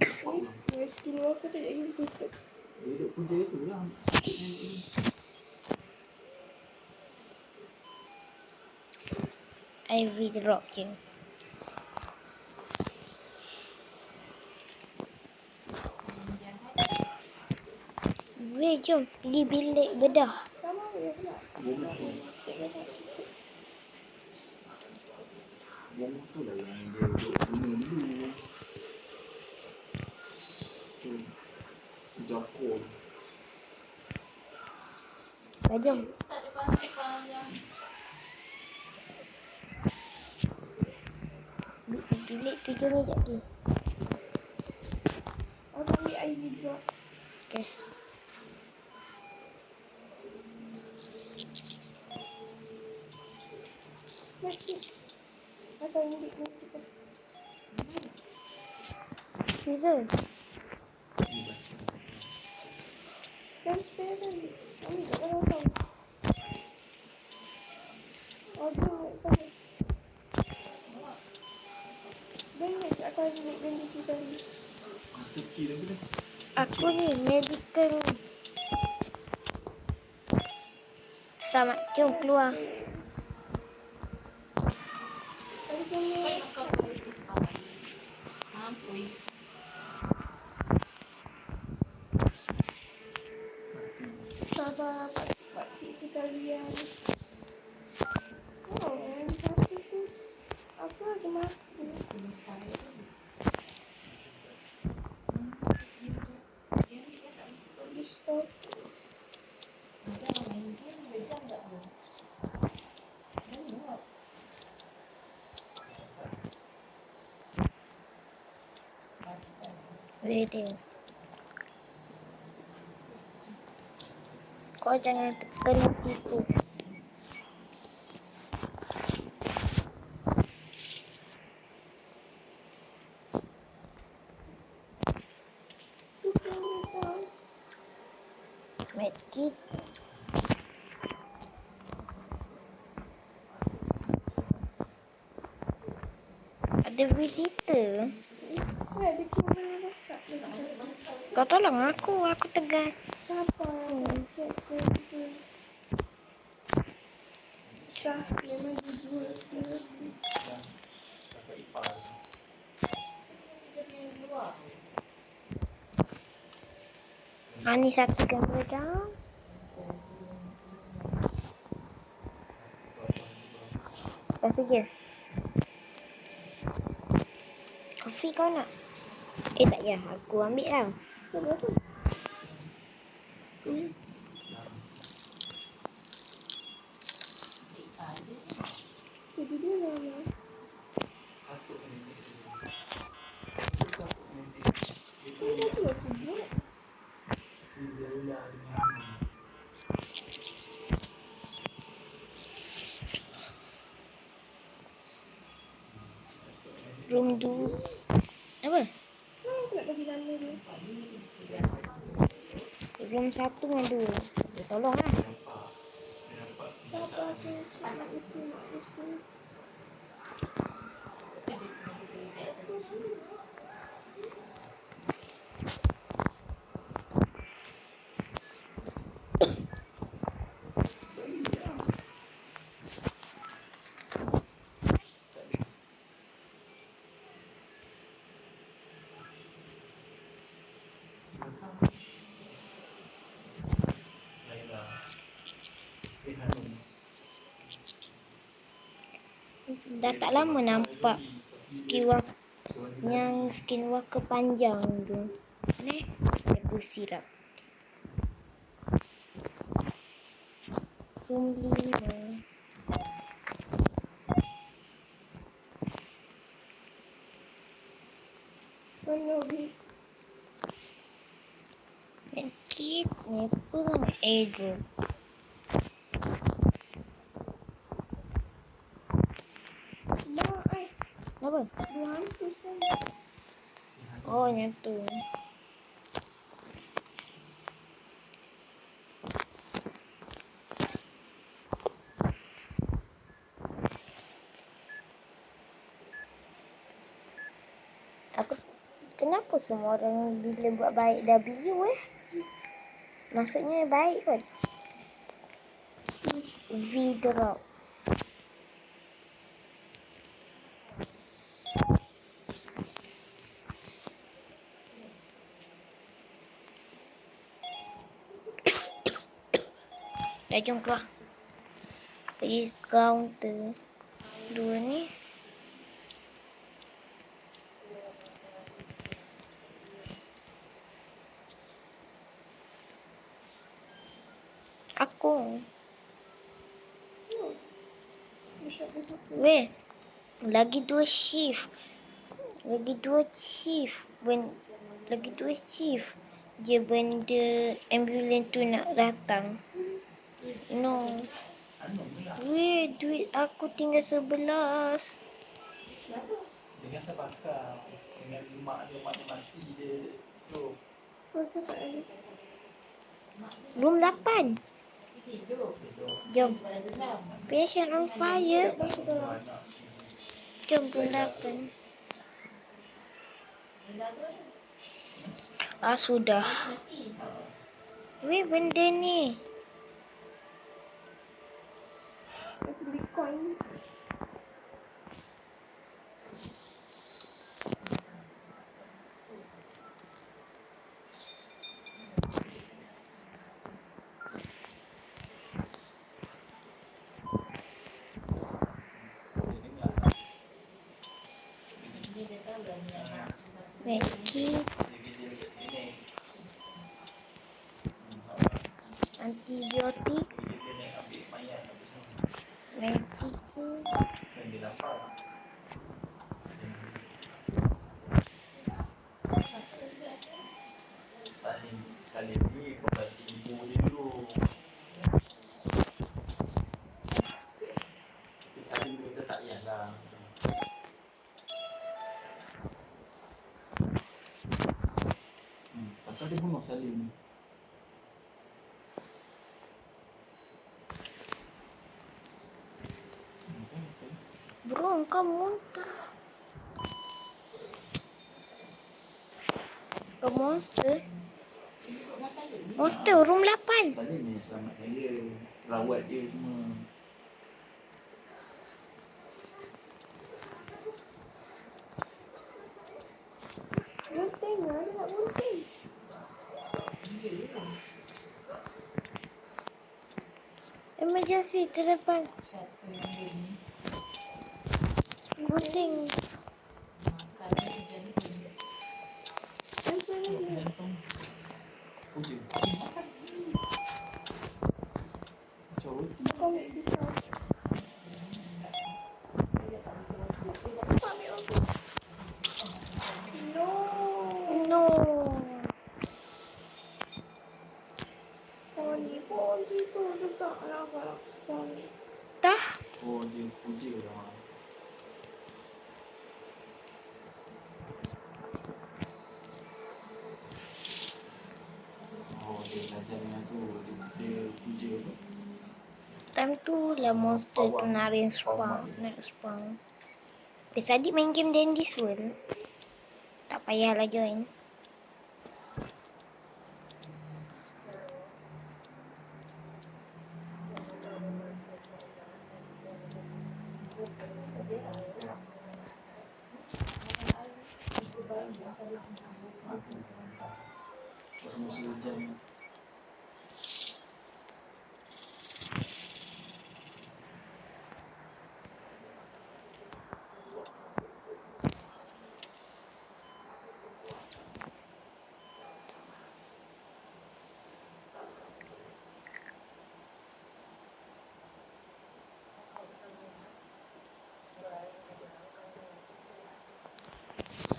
ni skin walker tu jadi tutup. Dia duduk puja tu lah. IV drop je. Weh, jom pergi bilik bedah. Sama je pula. Bom tu lah yang dia duduk guna dulu. Tu Jakor. Jom. Bilik tu je ni jadi. Abang ambil air juga. Okay. Makcik. Abang ambil makcik. Scissor. Dia baca. Jom spare tadi. Ambil kat dalam kau. Aduh, kau. Banyak kat atas ambil bandage tadi. Kecil lagi dah. Aku ni medical. Selamat, jom keluar. Tadi kena. Sabar, pakcik sekalian. Oh, yang satu tu. Apa lagi mati? Stop. Ready. Kau jangan kena tipu. Tu kena. Medkit. Ada visitor. Ada kena rosak. Kau tolong aku tegas. Sabar, pakcik sekalian. Syah memang jujur sekali. Dapat ipar. Ni satu gambar dah. Lepas tu je. Kopi kau nak? Tak ya, aku ambil tau. Sabar tu. Jadi dia mana? Satu minit. Itu dah tu aku buat. Si Bella dengan Room 2. Apa? Aku nak bagi nama dia. Room 1 dengan 2. Tolong lah. Sabar tu. Nak usin. Dah tak lama nampak skinwalker panjang tu. Ni maple syrup. Room 5. Mana Obi? Medkit, maple dengan airdrop. Mak, Kenapa? dua hantu sekarang. Oh, yang tu. Kenapa semua orang bila buat baik W Maksudnya baik kot. V drop. Dah jom keluar. Pergi counter. 2 ni. Aku. No. Besok besok. Weh. Lagi 2 shift. Lagi 2 shift. Lagi 2 shift. Je benda ambulans tu nak datang. No. Anu lah. Weh, duit aku tinggal 11. Dia kata bakar. Dengan mak dia mati dia. Tu. Kau cakap lagi. Room 8. Tidur. Jom. Pada dalam. Patient on fire. Anak si. Jom room 8. Sudah. Weh, benda ni. Aku Bitcoin. Medkit. Antibiotik. Medkit. Salim ni pembantu ibu dia dulu. Tapi Salim tu kita tak payahlah. Pasal dia bunuh Salim. Bro, kau muntah. Kau monster. Monster room 8. Salim ni selamatkan dia. Rawat dia semua. Gunting lah. Dia nak gunting. Emergency terdepan. Siapa yang dia ni? Gunting. Makan hujan ni pun. Jantung. Puja. Macam roti. Kau ambil pisau. No. No. Ponji tu juga nak galak sekali. Dah. Oh, dia puja lah. Oh, dia belajar dengan tu. Dia puja tu. Time tu lah monster tu nak spawn. Nak spawn. Biasa adik main game Dandy's World. Tak payahlah join. Pas musim hujan.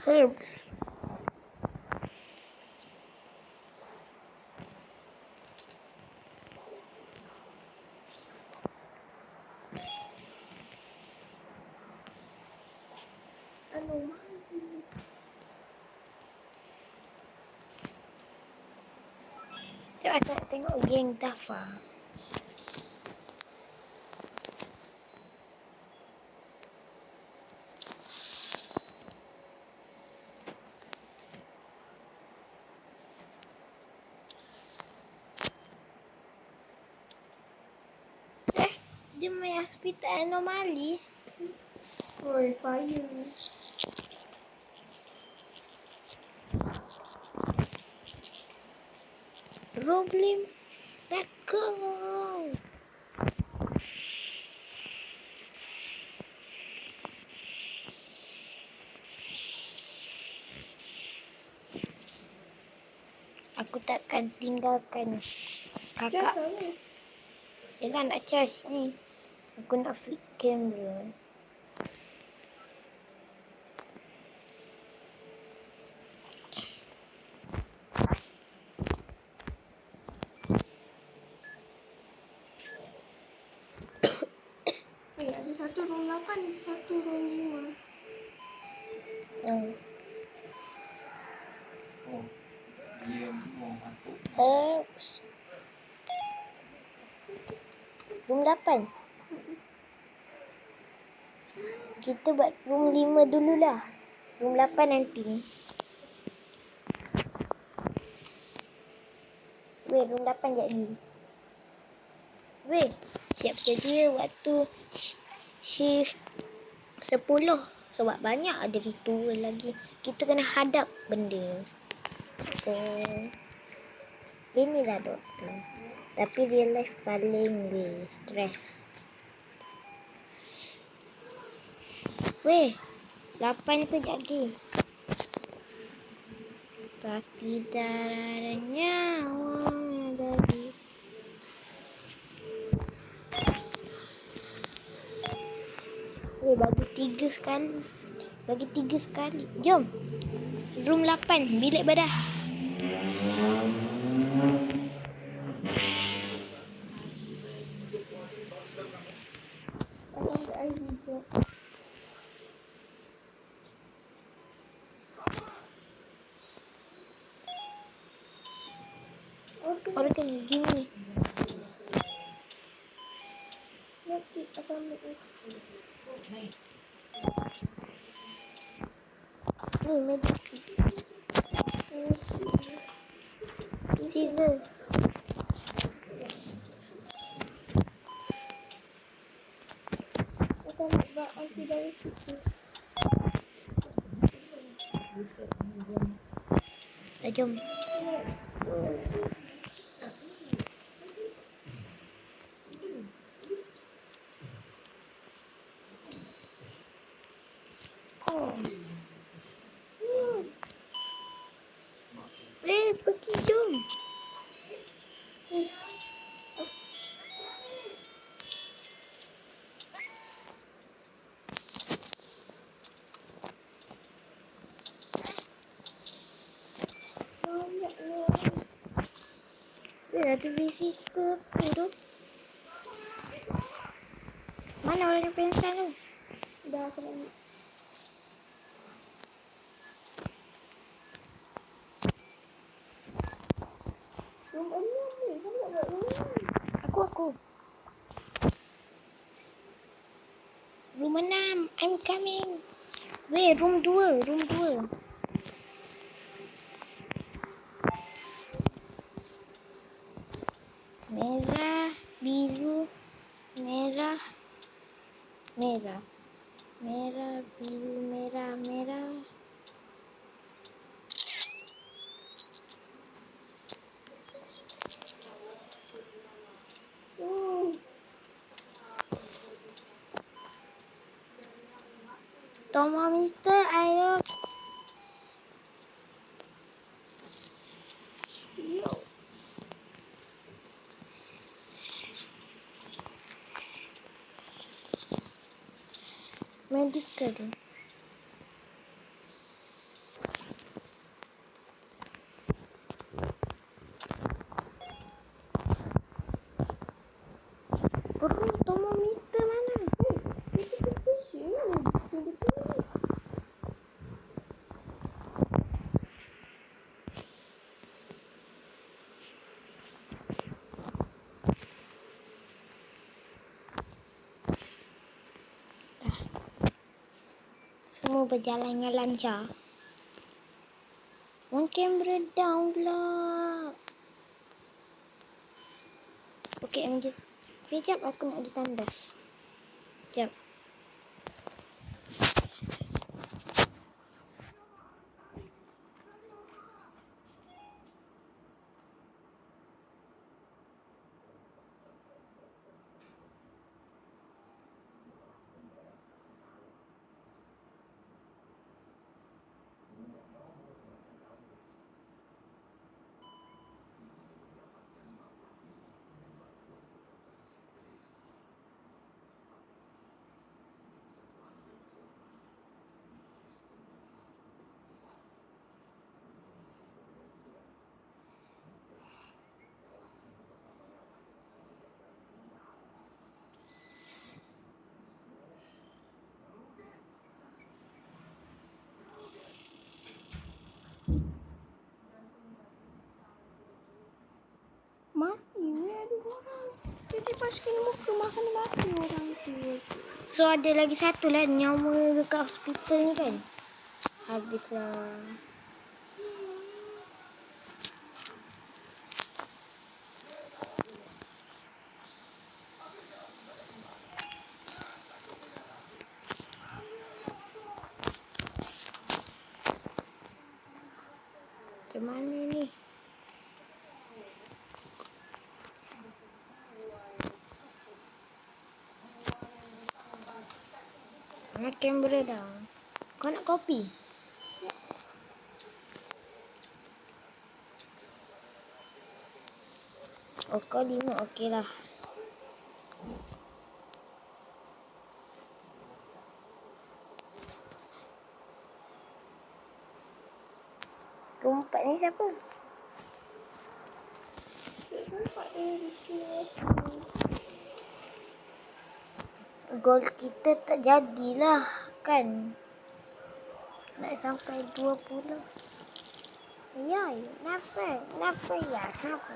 Herbs. Sekejap aku nak tengok geng Dafa. Dia main hospital anomali. Oi, fire. Problem. Let's go. Aku takkan tinggalkan kakak. Just Yelah nak charge ni. Aku nak flip camera. Ada satu room 8, ada satu room 5. Oh, dia mau masuk. Oops. Room 8. Kita buat room 5 dululah. Room 8 nanti. Weh, room 8 jadi. Weh, siap sedia waktu shift 10. Sebab banyak ada ritual lagi. Kita kena hadap benda. Inilah doktor. Tapi real life paling stress. Weh, 8 tu jadi. Pasti darah nyawa dari. Weh, bagi 3 sekali. Bagi 3 sekali. Jom. Room 8, bilik bedah. Tolong ke air hijau. Organ gini. Nanti akan ambil. Ni medicine. Scissor. Akan ambil antibiotik tu. Jom. Pergi jom. Ada visitor tu. Mana orang yang pensan tu? Dah aku nak ambil. Room 6 ni. Siapa nak buat room 6? Aku. Room 6. I'm coming. Weh, room 2. Merah, biru, merah. Merah, biru, merah. Thermometer air. Medical. Bro, thermometer mana? Medical patient. Medical. Semua berjalan dengan lancar. On camera down pula. Okey, MJ. Sekejap aku nak ditandas. Sekejap. orang. Jadi pas kena muka makan mati orang tu. So ada lagi satu lah nyawa dekat hospital ni kan. Habislah. Macam mana ni? Makan beredang. Kau nak kopi? Oh, kau 5 okey lah. Rompak ni siapa? Nampak dia di sini. Gol kita tak jadilah kan. Nak sampai 20. Ya, kenapa? Kenapa ya? Kenapa?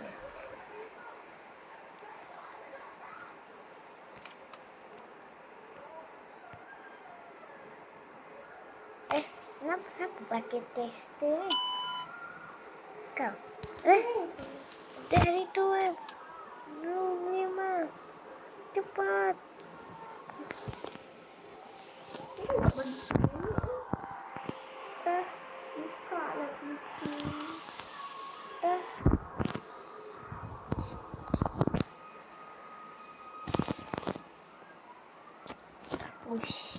Kenapa siapa pakai tester ni? Kau? Dari tu belum 5. Cepat. Nak bagi semua. Dah. Buka lah pintu. Dah. Ush.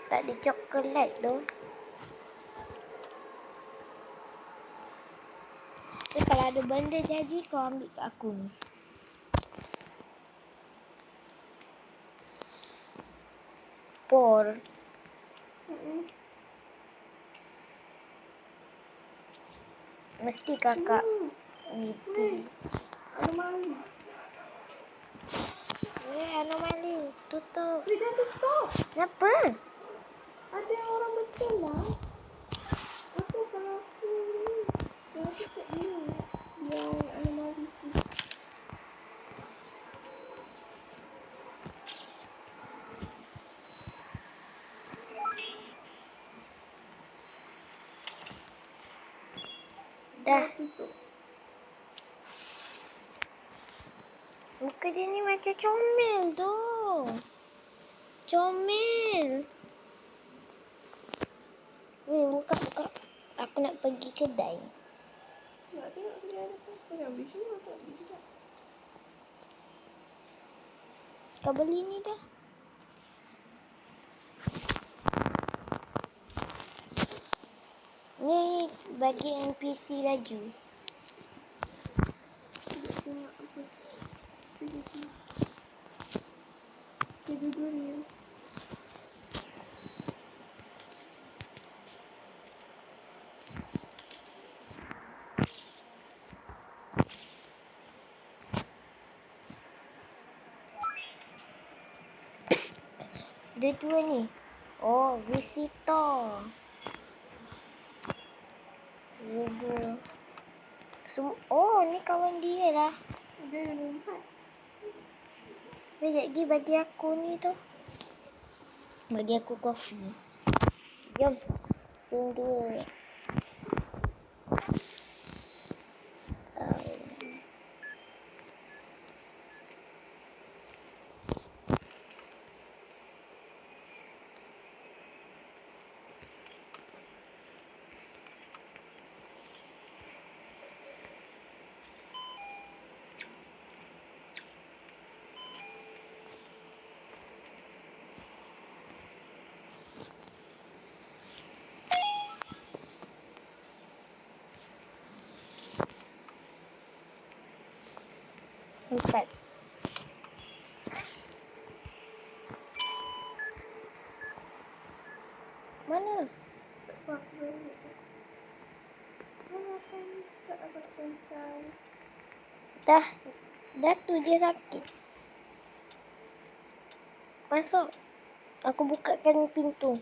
Tak ada coklat tu. Kalau ada benda jadi kau ambil kat aku ni. Por. Mesti kakak Niti. Anomali. Anomali. Tutup. Jangan tutup. Kenapa? Ada orang betul lah. Aku kalau aku ni. Yang aku cek ni. Yang anomali tu. Dah. Tutup. Muka dia ni macam comel tu. Comel. Weh, buka. Aku nak pergi kedai. Nak tengok dia ada apa. Kau nak beli semua tak beli juga. Kau beli ni dah. Ni bagi NPC laju. Tengok apa. Dia dua-dua ni. Dia dua ni. Oh, visitor. Dia dua. Oh, ni kawan dia lah. Dia lompat. Sekejap lagi bagi aku ni tu. Bagi aku kopi. Jom. Jom dua. Empat. Mana? Apa balik. Mana kan tak dapat pensel. Dah tu dia sakit. Masuk. Aku bukakan pintu.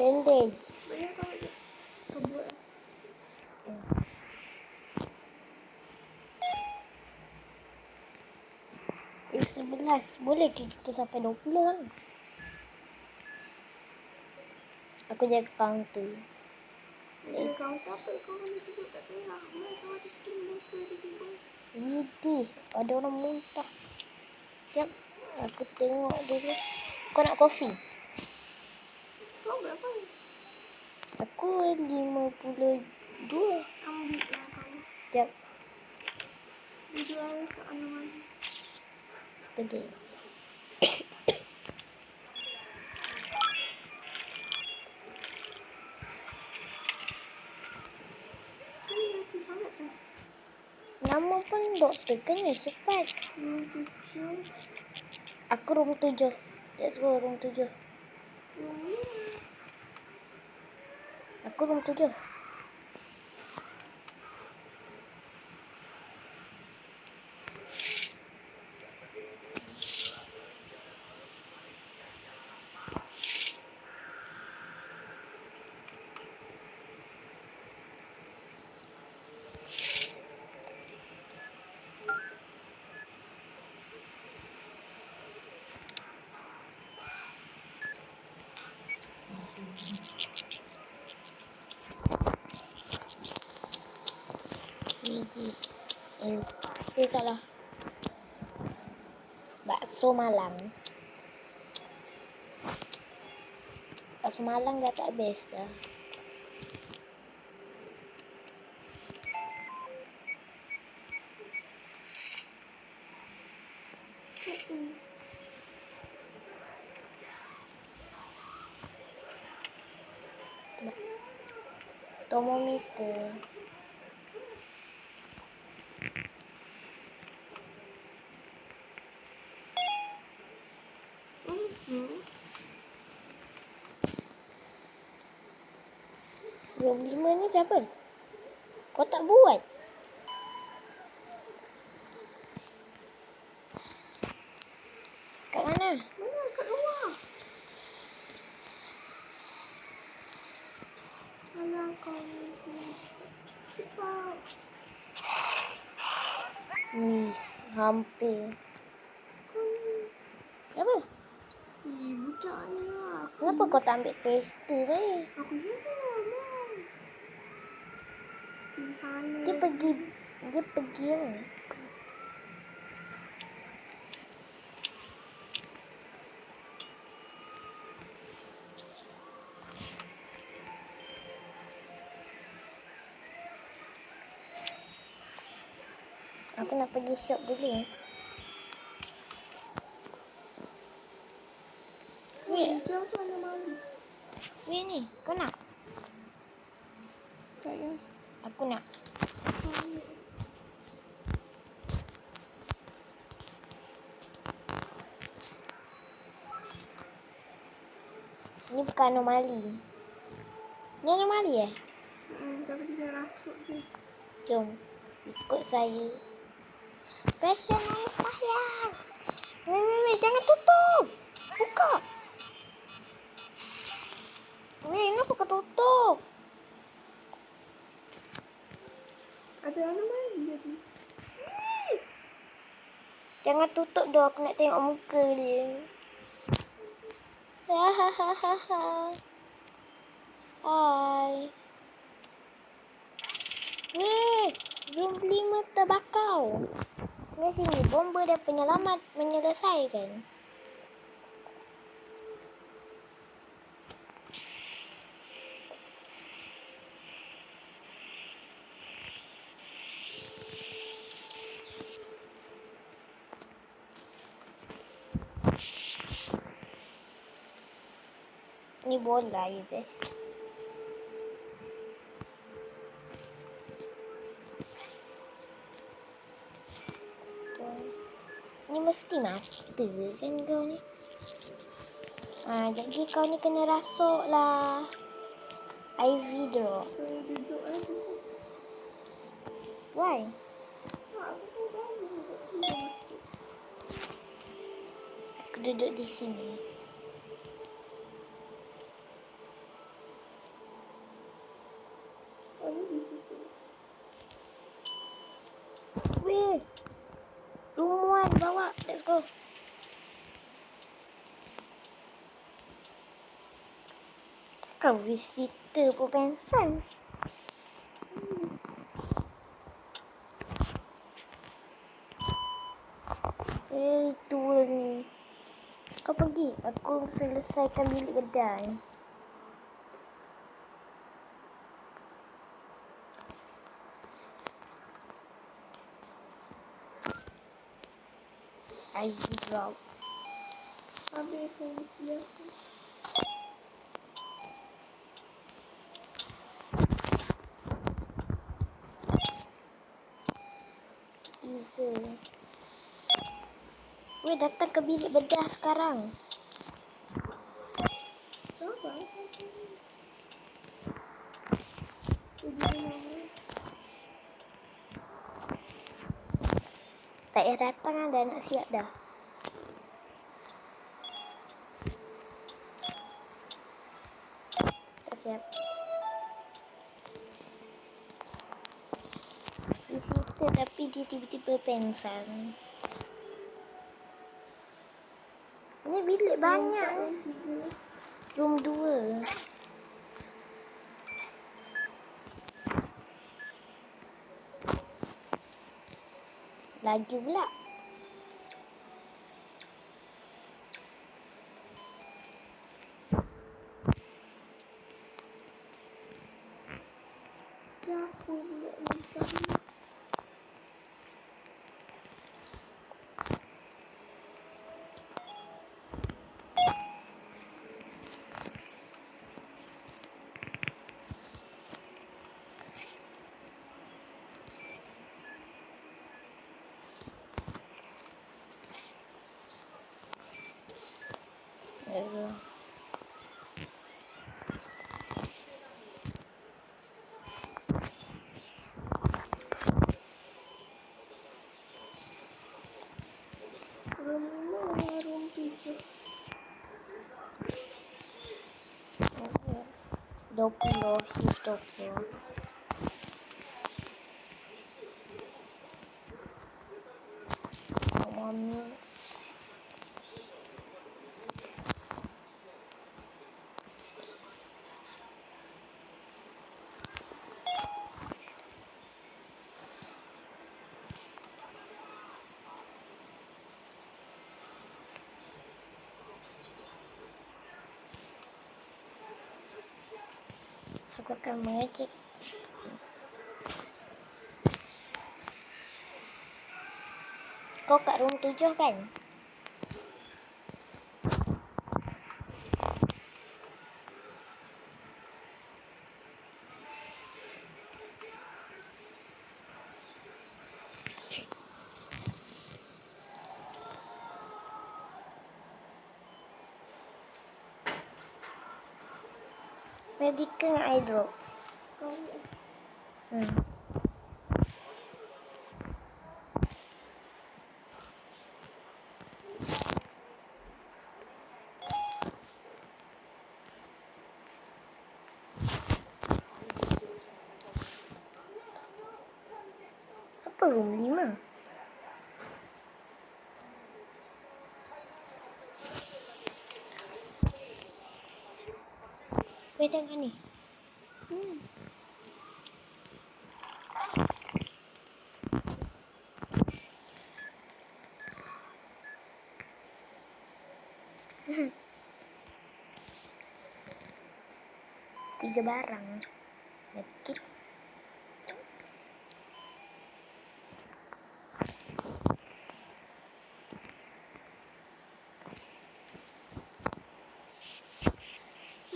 Challenge. Banyak kau je. Kau buat. Tim 11. Boleh ke kita sampai 20 kan? Aku jaga counter. Bila kau tak apa, kau kena duduk kat tengah. Mana kau ada skin muka tiba-tiba. Widih, ada orang muntah. Sekejap, aku tengok dulu. Kau nak kopi? Kau berapa? Aku 52. Ambil lah kau. Sekejap, Dia jual kat mana-mana. pergi. Ini nanti sangat kan? Nama pun doktor kena cepat. Tujuh. Aku room 7. Let's go room 7. Aku room 7. Widih. Salah. Bakso Malang. Bakso Malang dah tak best dah. Thermometer. Room 5 ni siapa? Kau tak buat? Kat mana? Mana kat luar? Alah kau ni. Cepat. Wih, hampir. Apa? Budak ni lah. Kenapa kau tak ambil tasty tadi? Aku ingat lah. Di sana. Dia pergi lah. Aku nak pergi shop dulu. Wait, Hijau tu ada malu. wait ni. Kau nak? Tak ya. Aku nak. Ni bukan anomali. Ni anomali Tapi dia rasuk je. Jom. Ikut saya. Passion air sayang. Wait. Jangan tutup. Buka. Wait, kenapa kau tutup? Ada anomali jadi. Jangan tutup doh. Aku nak tengok muka dia. Hahaha. Hai. Weh, room 5 terbakau. Di sini bomba dan penyelamat menyelesaikan. Ni bola you guys. Ni mesti mata kan kau ni. Jadi kau ni kena rasuk lah. IV drop. Saya duduk aja. Why? Aku pun tahu duduk dia masuk. Aku duduk di sini. weh. Rumuan bawa. Let's go. Kau visitor pun pensan. Tua ni. Kau pergi. Aku selesaikan bilik bedah ni. I drop. Habis saya aku. Caesar. Weh, datang ke bilik bedah sekarang. Apa? Jadi nama. Tak payah datang dah, nak siap dah. Tak siap. Visitor tapi dia tiba-tiba pengsan. Ni bilik banyak. Room 2. Laju pula. Aku pula minta. Room 7. 20 shift 20. Mami. Aku akan mengecek. Kau kat room 7 kan? Medical dengan eye drop. Kau Apa room 5? Weh, tengok ni. Tiga barang. Medkit.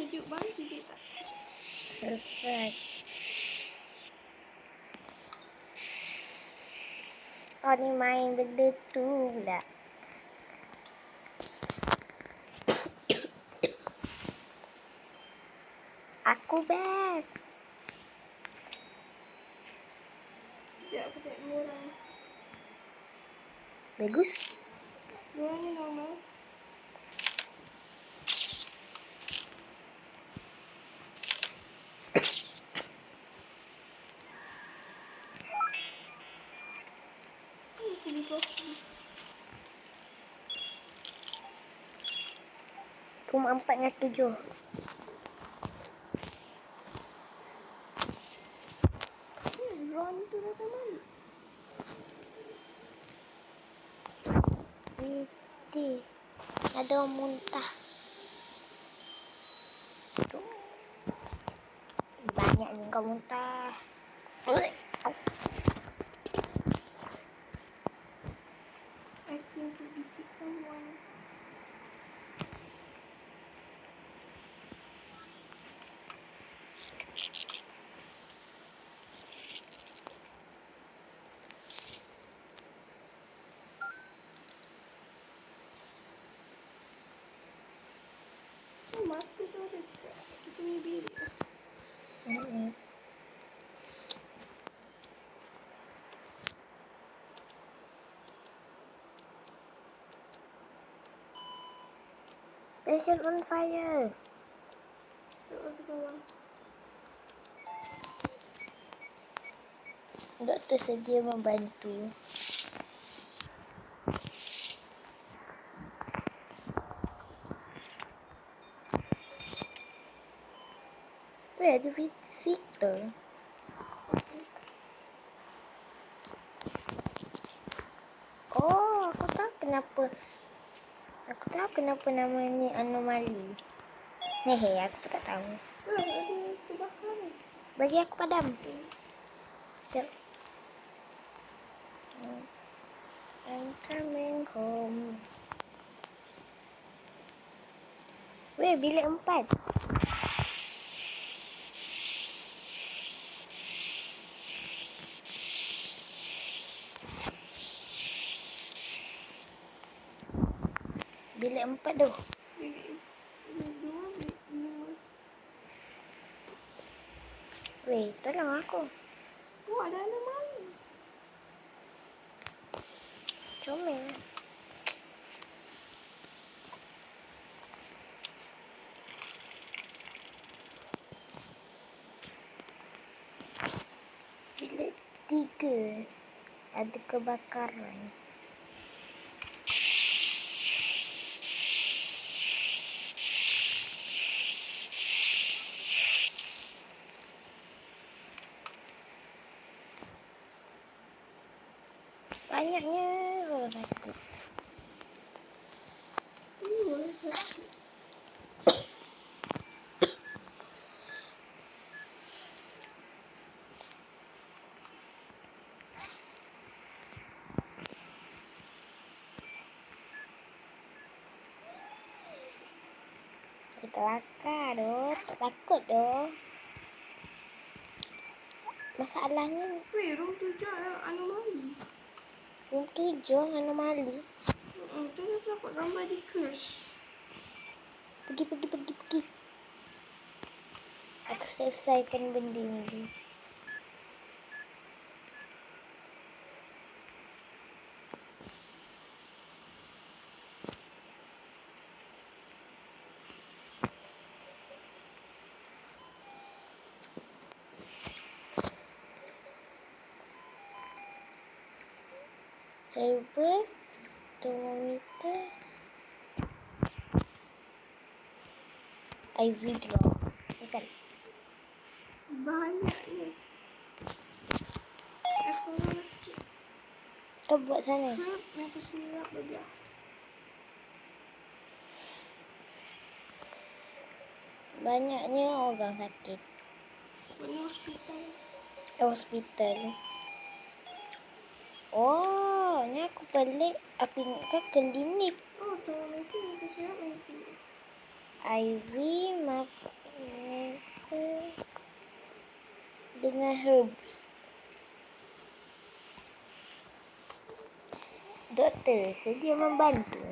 sejuk banget juga tak? Selesai. Kau ni main benda tu pula. Aku best. Sekejap aku tengok dua orang. Bagus. Dua orang ni normal. Rumah 4 dengan 7. Ron tu datang balik. Witi. Ada orang muntah. Tu. Banyak ni kau muntah. Au. I came to visit someone. Oh, mati tu ada kat kita punya bilik. Patient on fire. Tak ada bawah. Doktor sedia membantu. Weh, ada visitor. Oh, aku tahu kenapa. Aku tahu kenapa nama ni anomali. Hehe, aku pun tak tahu. Ada kebakaran. Bagi aku padam. Sekejap. I'm coming home. Weh, bilik 4. Bilik 4 tu. Bilik 2, bilik 5. Weh, tolong aku. Oh, ada anomali. Comel. Bilik 3. Ada kebakaran. Banyaknya orang sakit. Boleh sakit. Aku terlakar doh. Tak takut doh. Masalahnya Weh, room 7 ada anomali. room 7 anomali. Tu dia dapat gambar di curse. Pergi. Aku selesaikan benda ni dulu. Server, termometer, IV drop. Ya kan? Banyaknya. Aku nak sikit. Kau buat sana. Aku silap belah. Banyaknya orang sakit. Mana hospital. Hospital. Oh, ni aku pelik. Aku ingatkan klinik. Oh, termometer yang aku silap masih. IV, magneter dengan herbs. Doktor sedia membantu.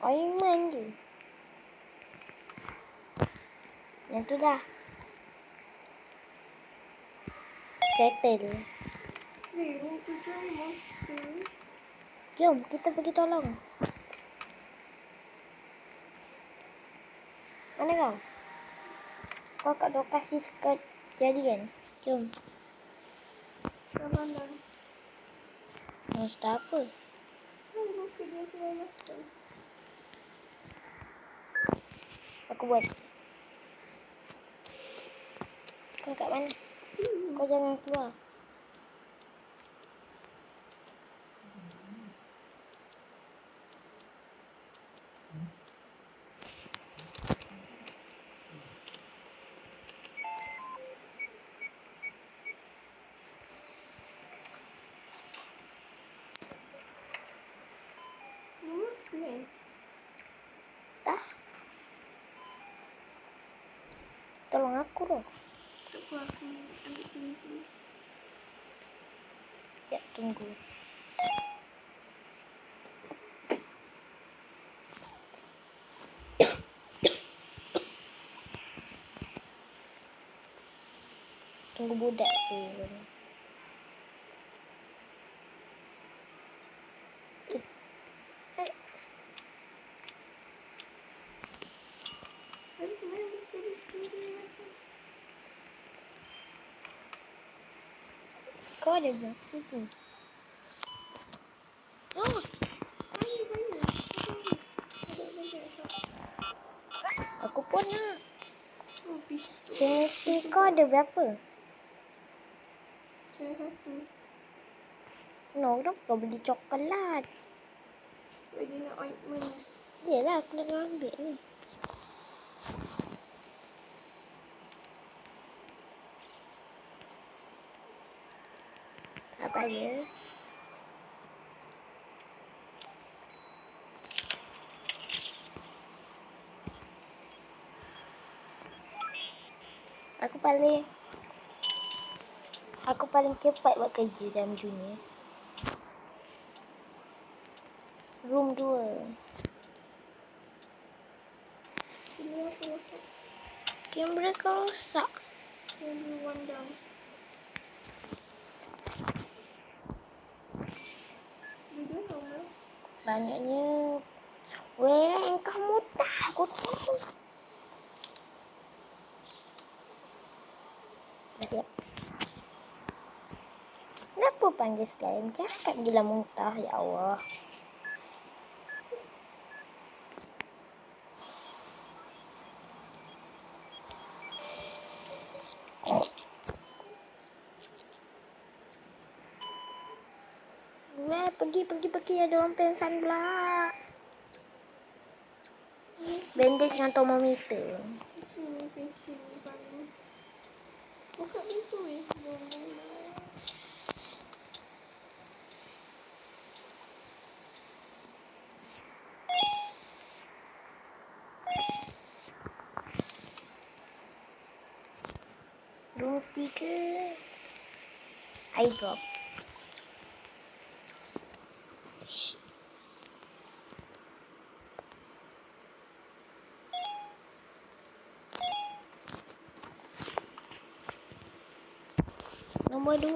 Ointment je. Yang tu dah. Settle. Weh, room 7 ada monster. Jom, kita pergi tolong. Mana kau? Kau kat lokasi kejadian. Jom. Dah pandang. Monster apa? Oh, muka dia tu banyak. Aku buat. Kau kat mana? Kau jangan keluar. Lulus tu kan? Dah. Tolong aku dong. Tak apa, aku ambil tulis ni. Sekejap, tunggu. Tunggu budak tu. Tadi kemarin dia tulis sendiri macam. Kau ada berapa tu? Oh, Banyak. Ada banyak shop. aku pun nak. Oh, pistol. Semeti kau ada berapa? Saya satu. No, dong kau beli coklat. Sebab dia nak ointment. Yelah, aku nak ambil ni. Sabar ya. Aku paling cepat buat kerja dalam dunia. Room 2. Ini apa rosak? Kamera kau rosak. Yang dia one down. Dia normal. Banyaknya. Weh, engkau mudah. Aku tahu. Sekejap. Kenapa panggil slime? Cakap je lah muntah. Ya Allah. Weh, pergi. Ada orang pingsan pula. Bandage dengan termometer. Sini fashion paling. Buka pintu eh. Room 3. Eye drop. Shh. Nombor 2.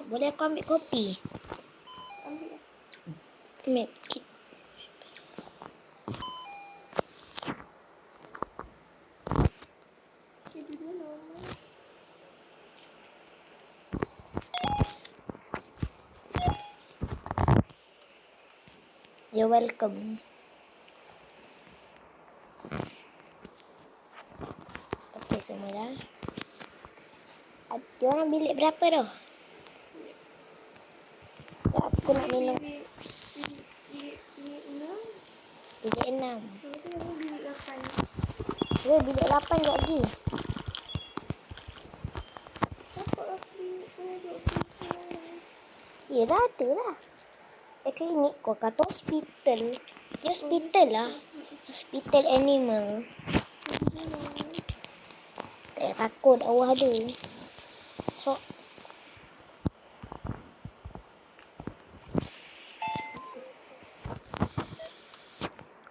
Boleh aku ambil kopi? Ambil lah. Make it. Okay, dia normal. You're welcome. Okey, semua dah. Dia orang bilik berapa dah? Tak, aku nak minum. Bilik 6. Bilik 6. Lepas tu ada bilik 8. Weh, bilik 8 jap lagi. Dapatlah bilik saya duduk situ. Ya dah ada lah. Klinik kau kata hospital. Dia hospital lah. Hospital animal. Tak takut awak ada. So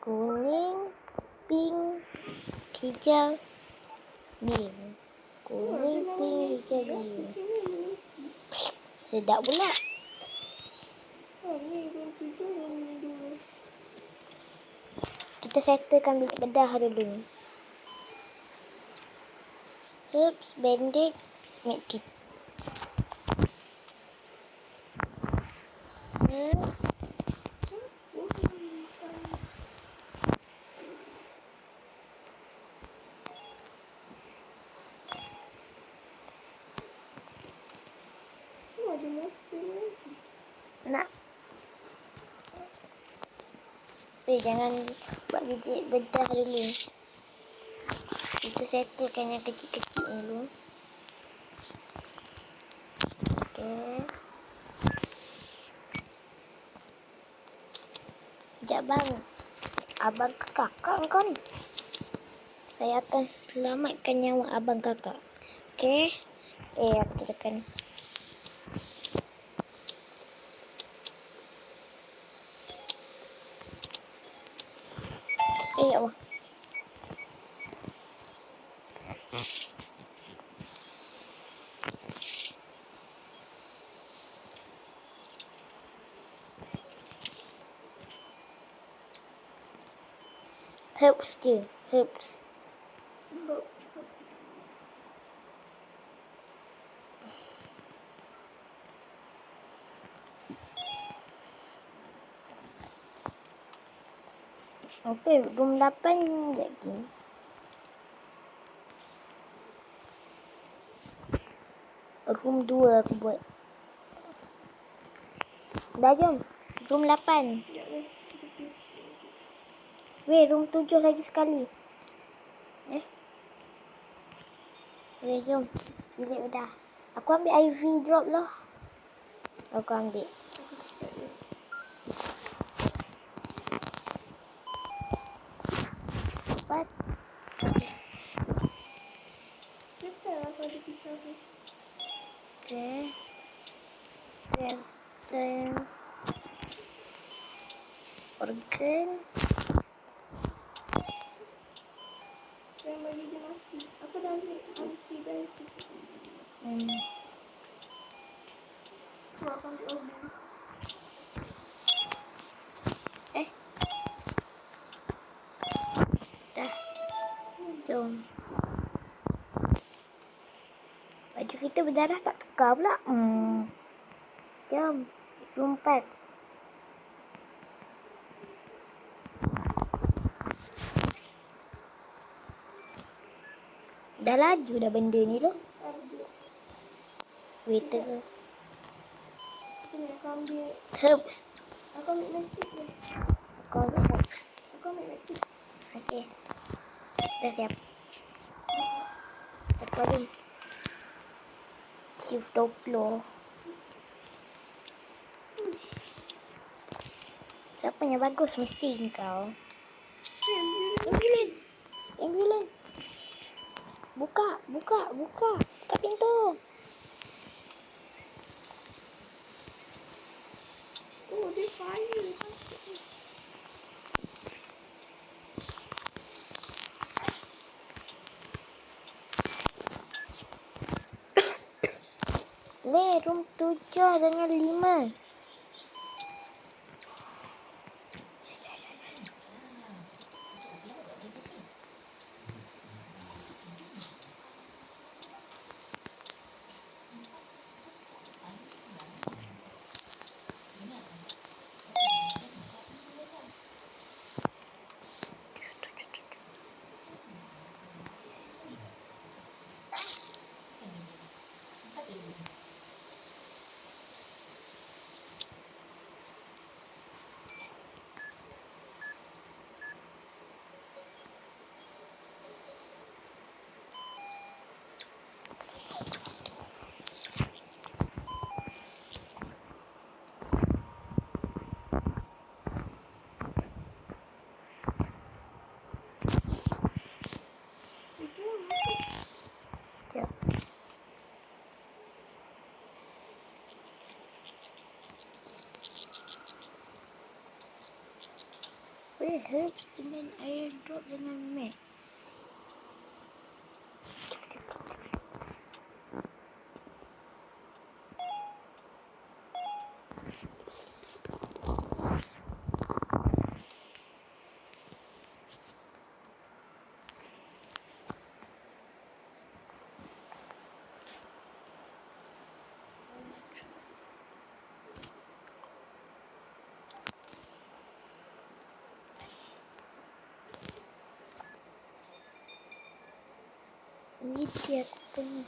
kuning, pink, hijau, biru. Kuning, pink, hijau, biru. Sedap pula. Oh, ni room 7, room 2. Kita settlekan bilik bedah dulu. Herbs, bandage, medkit. Ada monster lagi. Nak. Jangan buat biji bedah dulu. Kita settlekan yang kecil-kecil dulu. Okay. Sekejap bang. Abang ke kakak kau ni. Saya akan selamatkan nyawa abang kakak. Okay. Aku tekan. Ya Allah. Herbs je. Herbs. Okey, room 8 je lagi. Room 2 aku buat. Dah jom. Room 8. Sekejap weh. Kita pergi. Weh, room 7 lagi sekali. Weh, jom. Bilik dah. Aku ambil IV drop lah. Aku ambil. Aku start weh. Cepat. Cepat lah kau ada pisau tu. Okay. Organ. Jangan bagi dia mati. Aku dah ambil antibiotik. Aku akan ambil organ. Dah. Jom. Baju kita berdarah tak tukar pula. Jom. Room 4. Dah laju dah benda ni loh. Ada. Wait terus. Sini aku ambil. Herbs. Aku ambil medkit je. Kau ambil herbs. Aku ambil medkit. Okey. Dah siap. Satu lagi. Shift 20. Siapa yang bagus mesti kau. Ambulans. Buka pintu. Oh, dia fire. Weh, room 7 dengan 5. Sekejap. Weh, herbs dengan airdrop dengan mat. Ini dia aku punya.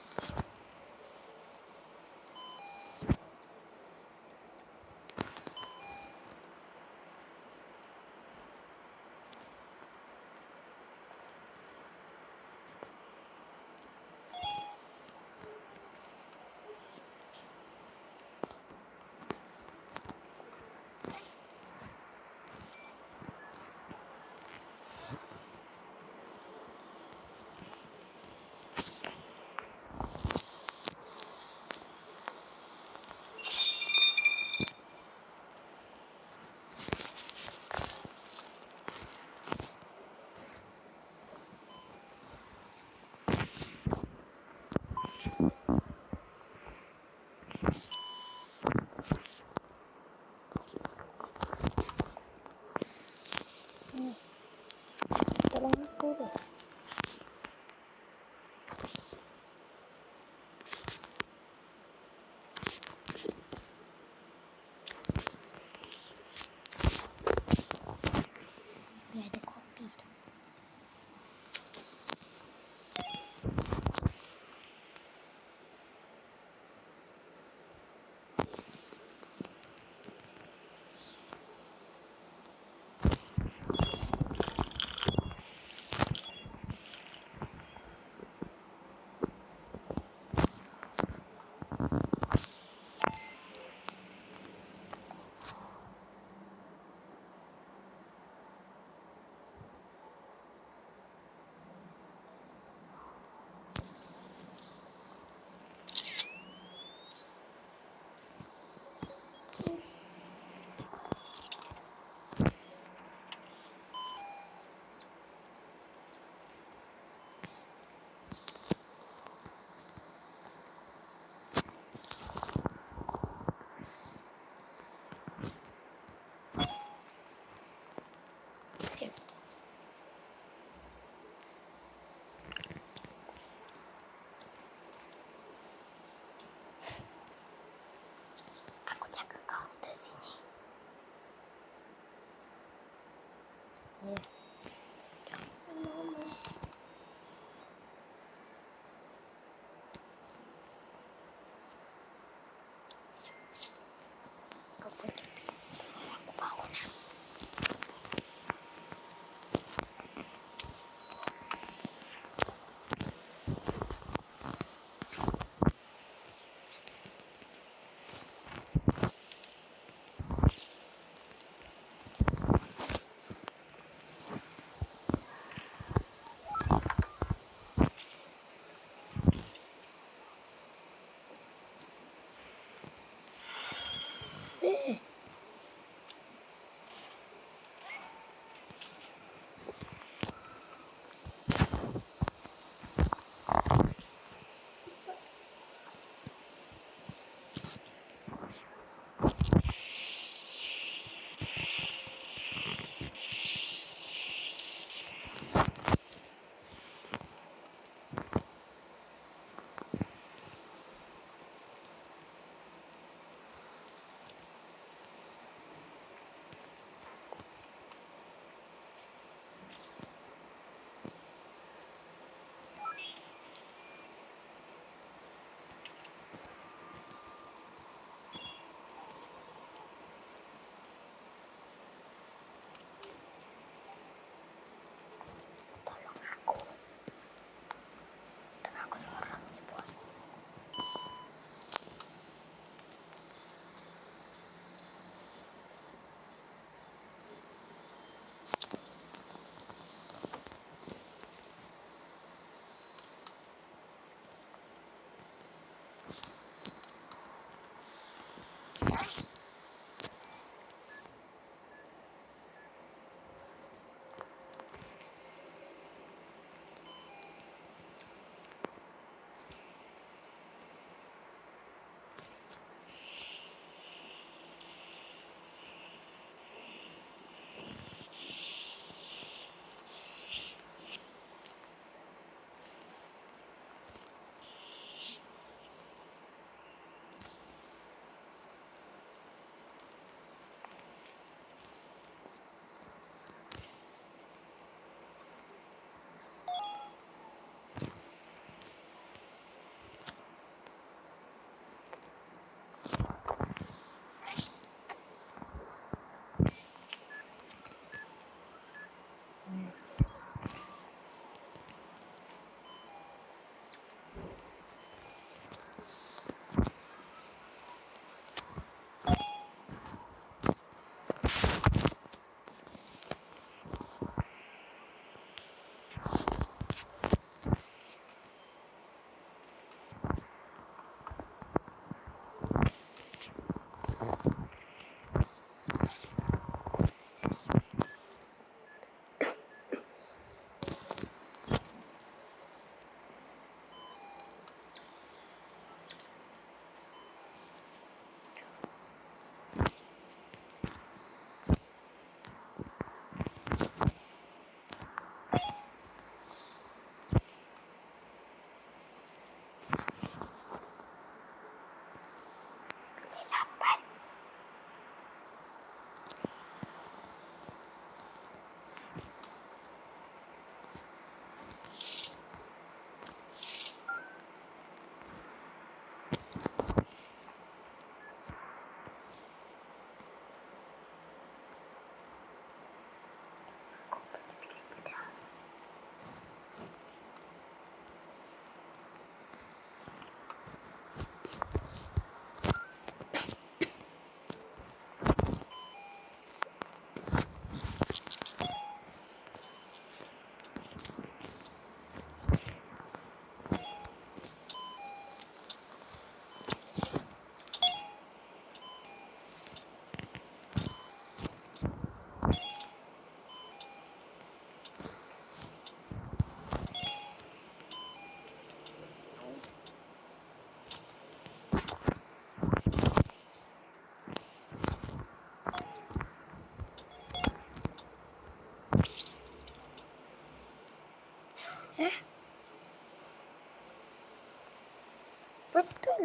Tolong aku deh. Ini ada kopi tu.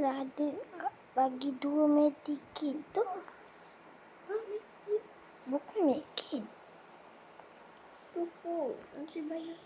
lah ada bagi 2 medikit tu. Ha, Miki. Bukan medikit. Tu pun. Nanti bayar.